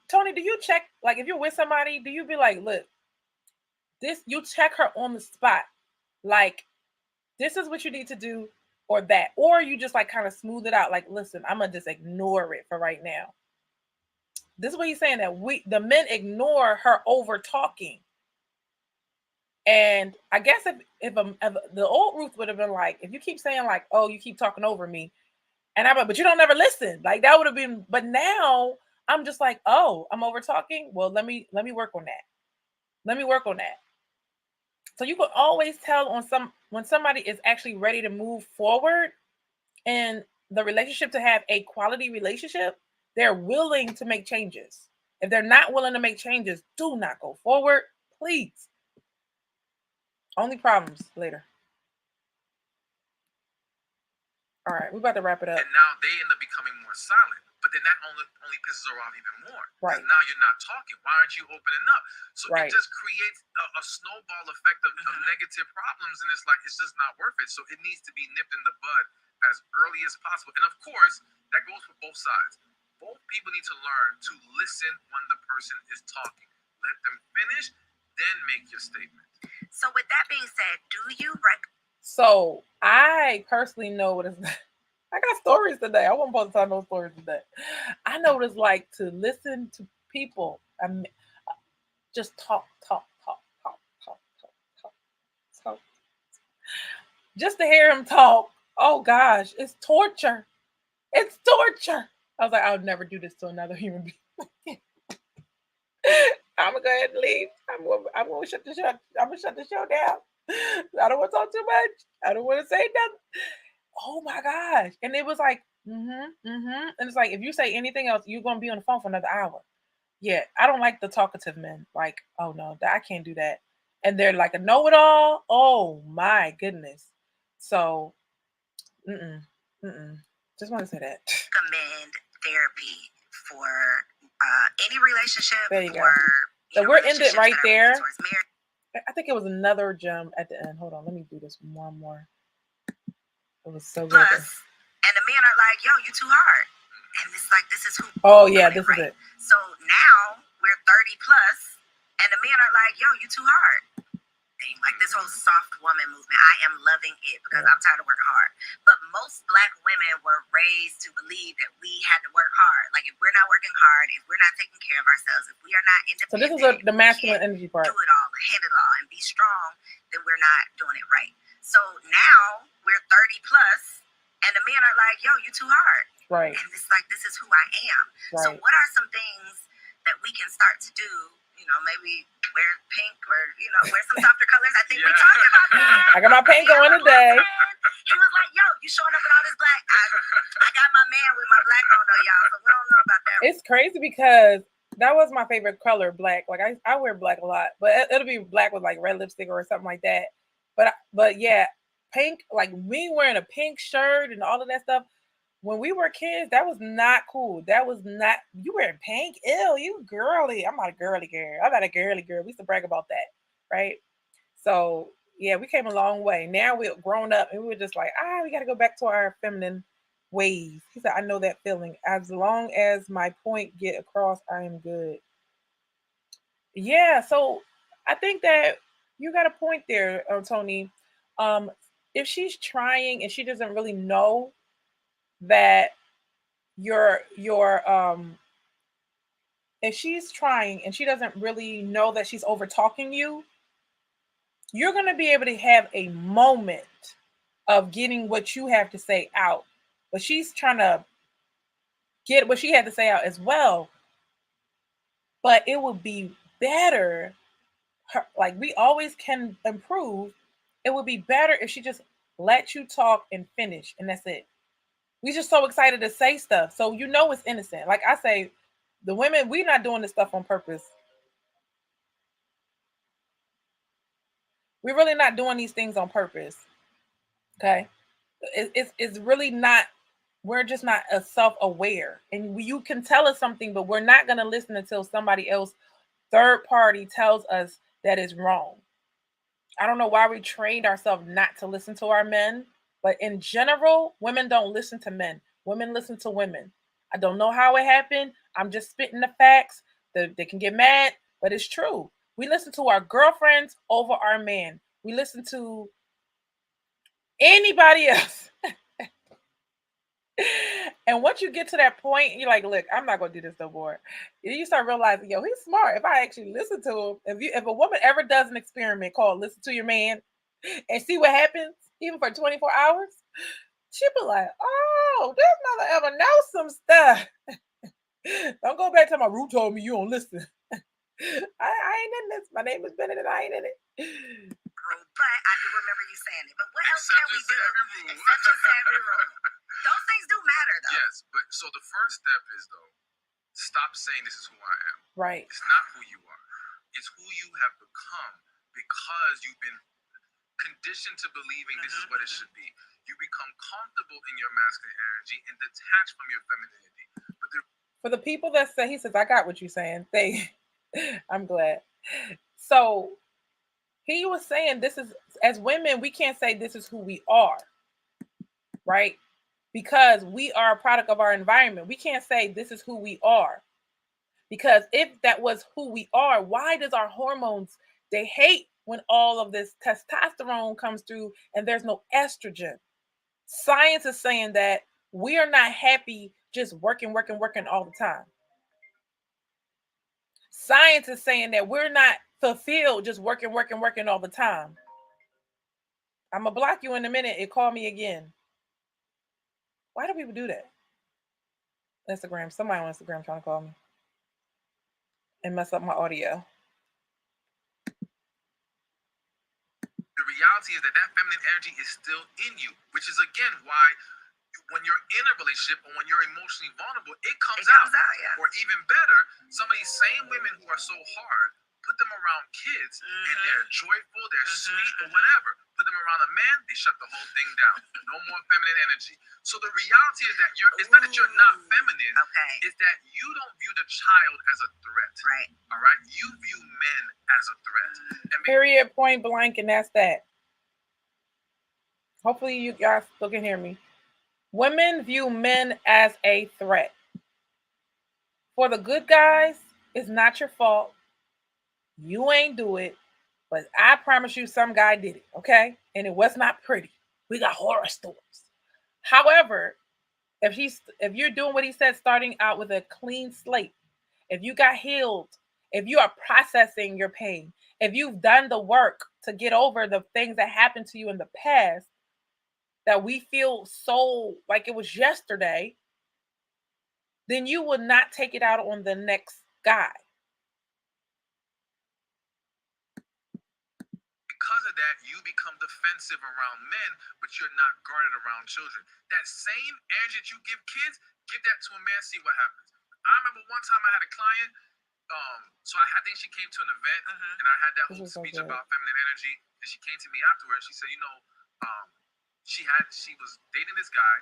Tony, do you check, like if you're with somebody, do you be like, look, you check her on the spot. Like, this is what you need to do or that. Or you just like kind of smooth it out. Like, listen, I'm going to just ignore it for right now. This is what he's saying, that the men ignore her over talking. And I guess if the old Ruth would have been like, if you keep saying like, oh, you keep talking over me, and but you don't ever listen, like that would have been. But now I'm just like, oh, I'm over talking. Well, let me work on that. Let me work on that. So you can always tell when somebody is actually ready to move forward in the relationship, to have a quality relationship. They're willing to make changes. If they're not willing to make changes, do not go forward, please. Only problems later. All right, we're about to wrap it up. And now they end up becoming more silent. But then that only pisses her off even more. Right. Now you're not talking. Why aren't you opening up? So right. It just creates a snowball effect of negative problems. And it's like, it's just not worth it. So it needs to be nipped in the bud as early as possible. And of course, that goes for both sides. Both people need to learn to listen when the person is talking. Let them finish, then make your statement. So with that being said, do you So I personally know what it's like. I got stories today. I wasn't supposed to tell no stories today. I know what it's like to listen to people. Just talk. Just to hear him talk. Oh gosh, it's torture. It's torture. I was like, I would never do this to another human being. I'm gonna go ahead and leave. I'm gonna shut the show. I'm gonna shut the show down. I don't want to talk too much. I don't want to say nothing. Oh my gosh. And it was like, and it's like, if you say anything else, you're gonna be on the phone for another hour. Yeah, I don't like the talkative men. Like, oh no, I can't do that. And they're like a know-it-all. Oh my goodness. So, just want to say that. Recommend therapy for any relationship. There you go. So we're ended right there. I think it was another gem at the end. Hold on, let me do this one more. It was so good. And the men are like, yo, you too hard. And it's like, this is who. Oh yeah, this is it. So now we're 30 plus, and the men are like, yo, you too hard. Like this whole soft woman movement. I am loving it because I'm tired of working hard. But most Black women were raised to believe that we had to work hard. Like if we're not working hard, if we're not taking care of ourselves, if we are not independent. So this is the masculine energy part. Do it all, handle it all, and be strong, then we're not doing it right. So now we're 30 plus, and the men are like, yo, you too hard. Right. And it's like, this is who I am. Right. So what are some things that we can start to do? You know, maybe wear pink or, you know, wear some softer colors. I think we talked about that. I got my pink on today. He was like, yo, you showing up in all this black. I got my man with my black on though, y'all. So we don't know about that. It's crazy because that was my favorite color, black. Like I wear black a lot, but it'll be black with like red lipstick or something like that. But yeah, pink, like me wearing a pink shirt and all of that stuff. When we were kids, that was not cool. That was not, you wearing pink? Ew, you girly. I'm not a girly girl. I'm not a girly girl. We used to brag about that, right? So, yeah, we came a long way. Now we're grown up and we were just like, we got to go back to our feminine ways. He said, I know that feeling. As long as my point get across, I am good. Yeah, so I think that you got a point there, Tony. If she's trying and she doesn't really know that if she's trying and she doesn't really know that she's over talking you, you're going to be able to have a moment of getting what you have to say out. But she's trying to get what she had to say out as well. But it would be better, like we always can improve. It would be better if she just let you talk and finish, and that's it. We just so excited to say stuff. So you know it's innocent. Like I say, the women, we're not doing this stuff on purpose. We're really not doing these things on purpose. Okay? It's really not we're just not self-aware. And you can tell us something, but we're not going to listen until somebody else, third party, tells us that is wrong. I don't know why we trained ourselves not to listen to our men, but in general, women don't listen to men. Women listen to women. I don't know how it happened. I'm just spitting the facts. They can get mad, but it's true. We listen to our girlfriends over our man. We listen to anybody else. And once you get to that point, you're like, look, I'm not gonna do this no more. You start realizing, yo, he's smart. If I actually listen to him, if a woman ever does an experiment called listen to your man and see what happens, even for 24 hours, she'll be like, oh, this mother ever knows some stuff. Don't go back to my root told me you don't listen. I ain't in this. My name is Benedict. I ain't in it. But I do remember you saying it. But what else can we do? Exceptions to every rule. Those things do matter, though. Yes, but so the first step is, though, stop saying this is who I am. Right. It's not who you are. It's who you have become because you've been conditioned to believing this is what it should be. You become comfortable in your masculine energy and detached from your femininity. But for the people that say, he says, I got what you're saying. I'm glad. So he was saying this is, as women, we can't say this is who we are, right? Because we are a product of our environment. We can't say this is who we are. Because if that was who we are, why does our hormones, they hate when all of this testosterone comes through and there's no estrogen? Science is saying that we are not happy just working all the time. Science is saying that we're not fulfilled just working all the time. I'm gonna block you in a minute and call me again. Why do people do that? Instagram. Somebody on Instagram trying to call me and mess up my audio. The reality is that feminine energy is still in you, which is again why when you're in a relationship or when you're emotionally vulnerable, it comes out. Yeah. Or even better, some of these same women who are so hard, put them around kids and they're joyful, they're sweet or whatever. Put them around a man, they shut the whole thing down. No more feminine energy. So the reality is that it's not that you're not feminine. Okay. It's that you don't view the child as a threat. Right. All right. You view men as a threat. Period, point blank, and that's that. Hopefully you guys still can hear me. Women view men as a threat. For the good guys, it's not your fault. You ain't do it, but I promise you some guy did it, okay? And it was not pretty. We got horror stories. However, if you're doing what he said, starting out with a clean slate, if you got healed, if you are processing your pain, if you've done the work to get over the things that happened to you in the past that we feel so like it was yesterday, then you will not take it out on the next guy. Because of that, you become defensive around men, but you're not guarded around children. That same energy that you give kids, give that to a man, see what happens. I remember one time I had a client, so I think she came to an event, and I had that whole speech about feminine energy, and she came to me afterwards. She said, she was dating this guy.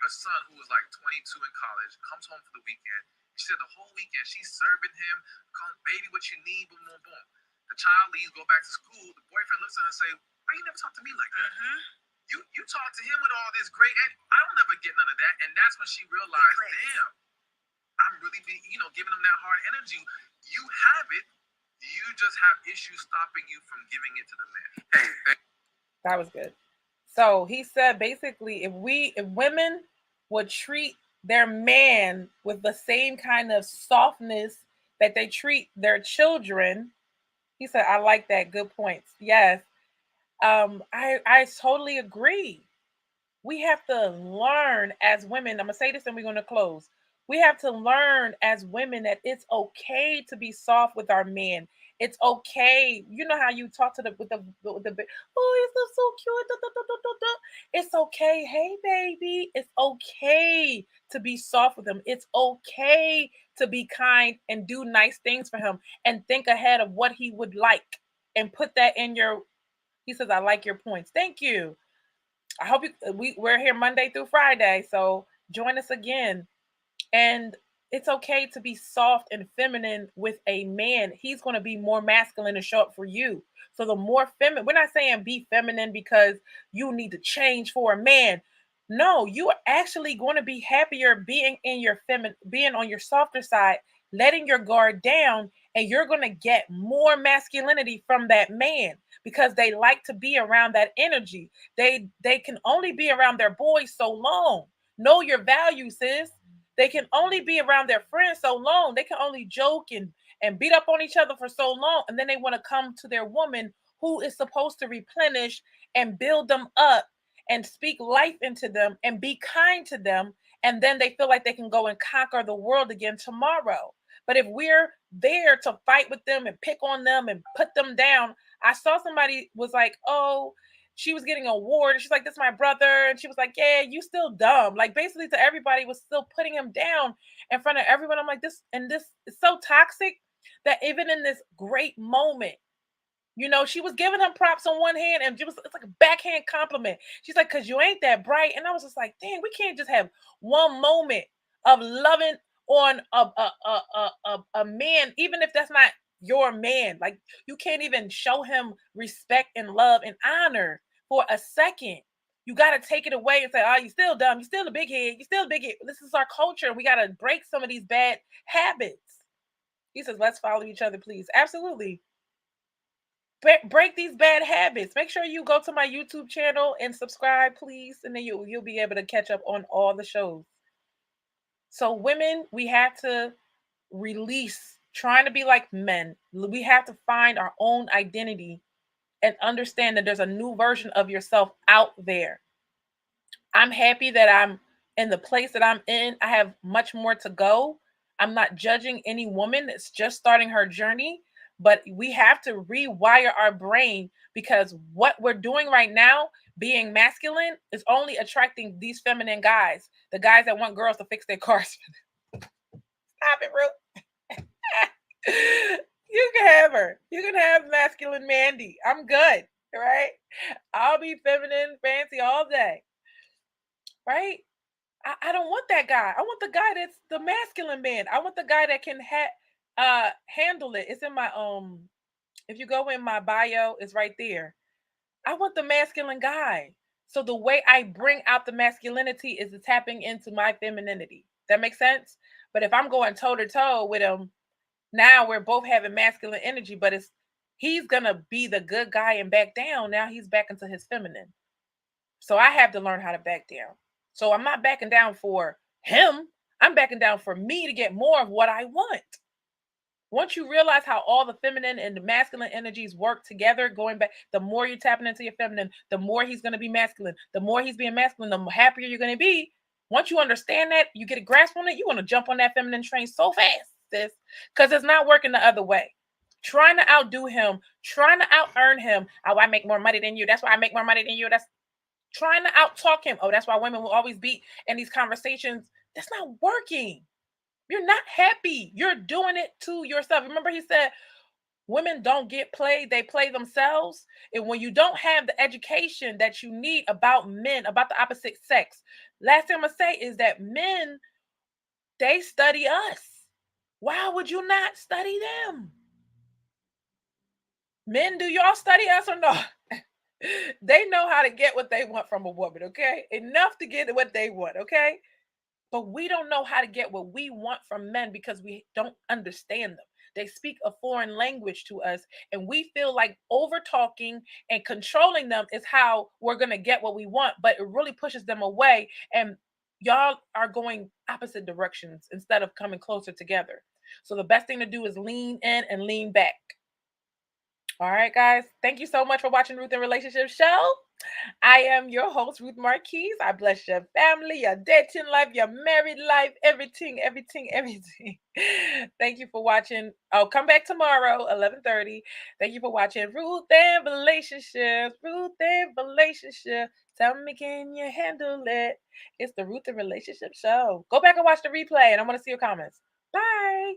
Her son, who was like 22 in college, comes home for the weekend. She said the whole weekend she's serving him, calling, baby, what you need, boom, boom, boom. The child leaves, go back to school. The boyfriend looks at her and say, why you never talk to me like that? You talk to him with all this great, and I don't ever get none of that. And that's when she realized, damn, I'm really giving him that hard energy. You have it. You just have issues stopping you from giving it to the man. Hey, that was good. So he said basically if women would treat their man with the same kind of softness that they treat their children, he said, I like that. Good points. Yes. I totally agree. We have to learn as women. I'm going to say this and we're going to close. We have to learn as women that it's okay to be soft with our men. It's okay. You know how you talk to with the oh, it's so cute. It's okay. Hey, baby. It's okay to be soft with him. It's okay to be kind and do nice things for him and think ahead of what he would like and put that in your. He says, I like your points. Thank you. I hope we're here Monday through Friday. So Join us again. And it's okay to be soft and feminine with a man. He's going to be more masculine and show up for you. So the more feminine, we're not saying be feminine because you need to change for a man. No, you are actually going to be happier being in your being on your softer side, letting your guard down, and you're going to get more masculinity from that man because they like to be around that energy. They can only be around their boys so long. Know your value, sis. They can only be around their friends so long. They can only joke and beat up on each other for so long. And then they want to come to their woman who is supposed to replenish and build them up and speak life into them and be kind to them. And then they feel like they can go and conquer the world again tomorrow. But if we're there to fight with them and pick on them and put them down, I saw somebody was like, oh, she was getting an award and she's like, "That's my brother." And she was like, "Yeah, you still dumb." Like basically to everybody was still putting him down in front of everyone. I'm like, this is so toxic that even in this great moment, she was giving him props on one hand and it's like a backhand compliment. She's like, "Cause you ain't that bright." And I was just like, dang, we can't just have one moment of loving on a man, even if that's not your man. Like you can't even show him respect and love and honor for a second. You got to take it away and say, "Oh, you still dumb. You still a big head. You still a big head." This is our culture. We got to break some of these bad habits. He says, "Let's follow each other, please." Absolutely. Break these bad habits. Make sure you go to my YouTube channel and subscribe, please, and then you'll be able to catch up on all the shows. So women, we have to release trying to be like men. We have to find our own identity and understand that there's a new version of yourself out there. I'm happy that I'm in the place that I'm in. I have much more to go. I'm not judging any woman that's just starting her journey, but we have to rewire our brain because what we're doing right now, being masculine, is only attracting these feminine guys, the guys that want girls to fix their cars. Stop it, Ruth. You can have her. You can have masculine Mandy. I'm good, right? I'll be feminine, fancy all day, right? I don't want that guy. I want the guy that's the masculine man. I want the guy that can handle it. It's in my if you go in my bio, it's right there. I want the masculine guy. So the way I bring out the masculinity is tapping into my femininity. That makes sense? But if I'm going toe to toe with him, now we're both having masculine energy, but he's gonna be the good guy and back down. Now he's back into his feminine. So I have to learn how to back down. So I'm not backing down for him. I'm backing down for me to get more of what I want. Once you realize how all the feminine and the masculine energies work together, going back, the more you're tapping into your feminine, the more he's going to be masculine. The more he's being masculine, the happier you're going to be. Once you understand that, you get a grasp on it, you want to jump on that feminine train so fast, sis, because it's not working the other way. Trying to outdo him, trying to out earn him. Oh, I make more money than you. That's why I make more money than you. That's trying to out talk him. Oh, that's why women will always be in these conversations. That's not working. You're not happy. You're doing it to yourself. Remember, he said, women don't get played, they play themselves. And when you don't have the education that you need about men, about the opposite sex, last thing I'm going to say is that men, they study us. Why would you not study them? Men, do y'all study us or not? They know how to get what they want from a woman, okay? Enough to get what they want, okay? But we don't know how to get what we want from men because we don't understand them. They speak a foreign language to us, and we feel like over talking and controlling them is how we're going to get what we want, but it really pushes them away. And y'all are going opposite directions instead of coming closer together. So the best thing to do is lean in and lean back. All right, guys. Thank you so much for watching Ruth and Relationship Show. I am your host, Ruth Marquise. I bless your family, your dating life, your married life, everything. Thank you for watching. Oh, come back tomorrow, 11:30. Thank you for watching Ruth and Relationships. Ruth and Relationship. Tell me, can you handle it? It's the Ruth and Relationship Show. Go back and watch the replay, and I want to see your comments. Bye.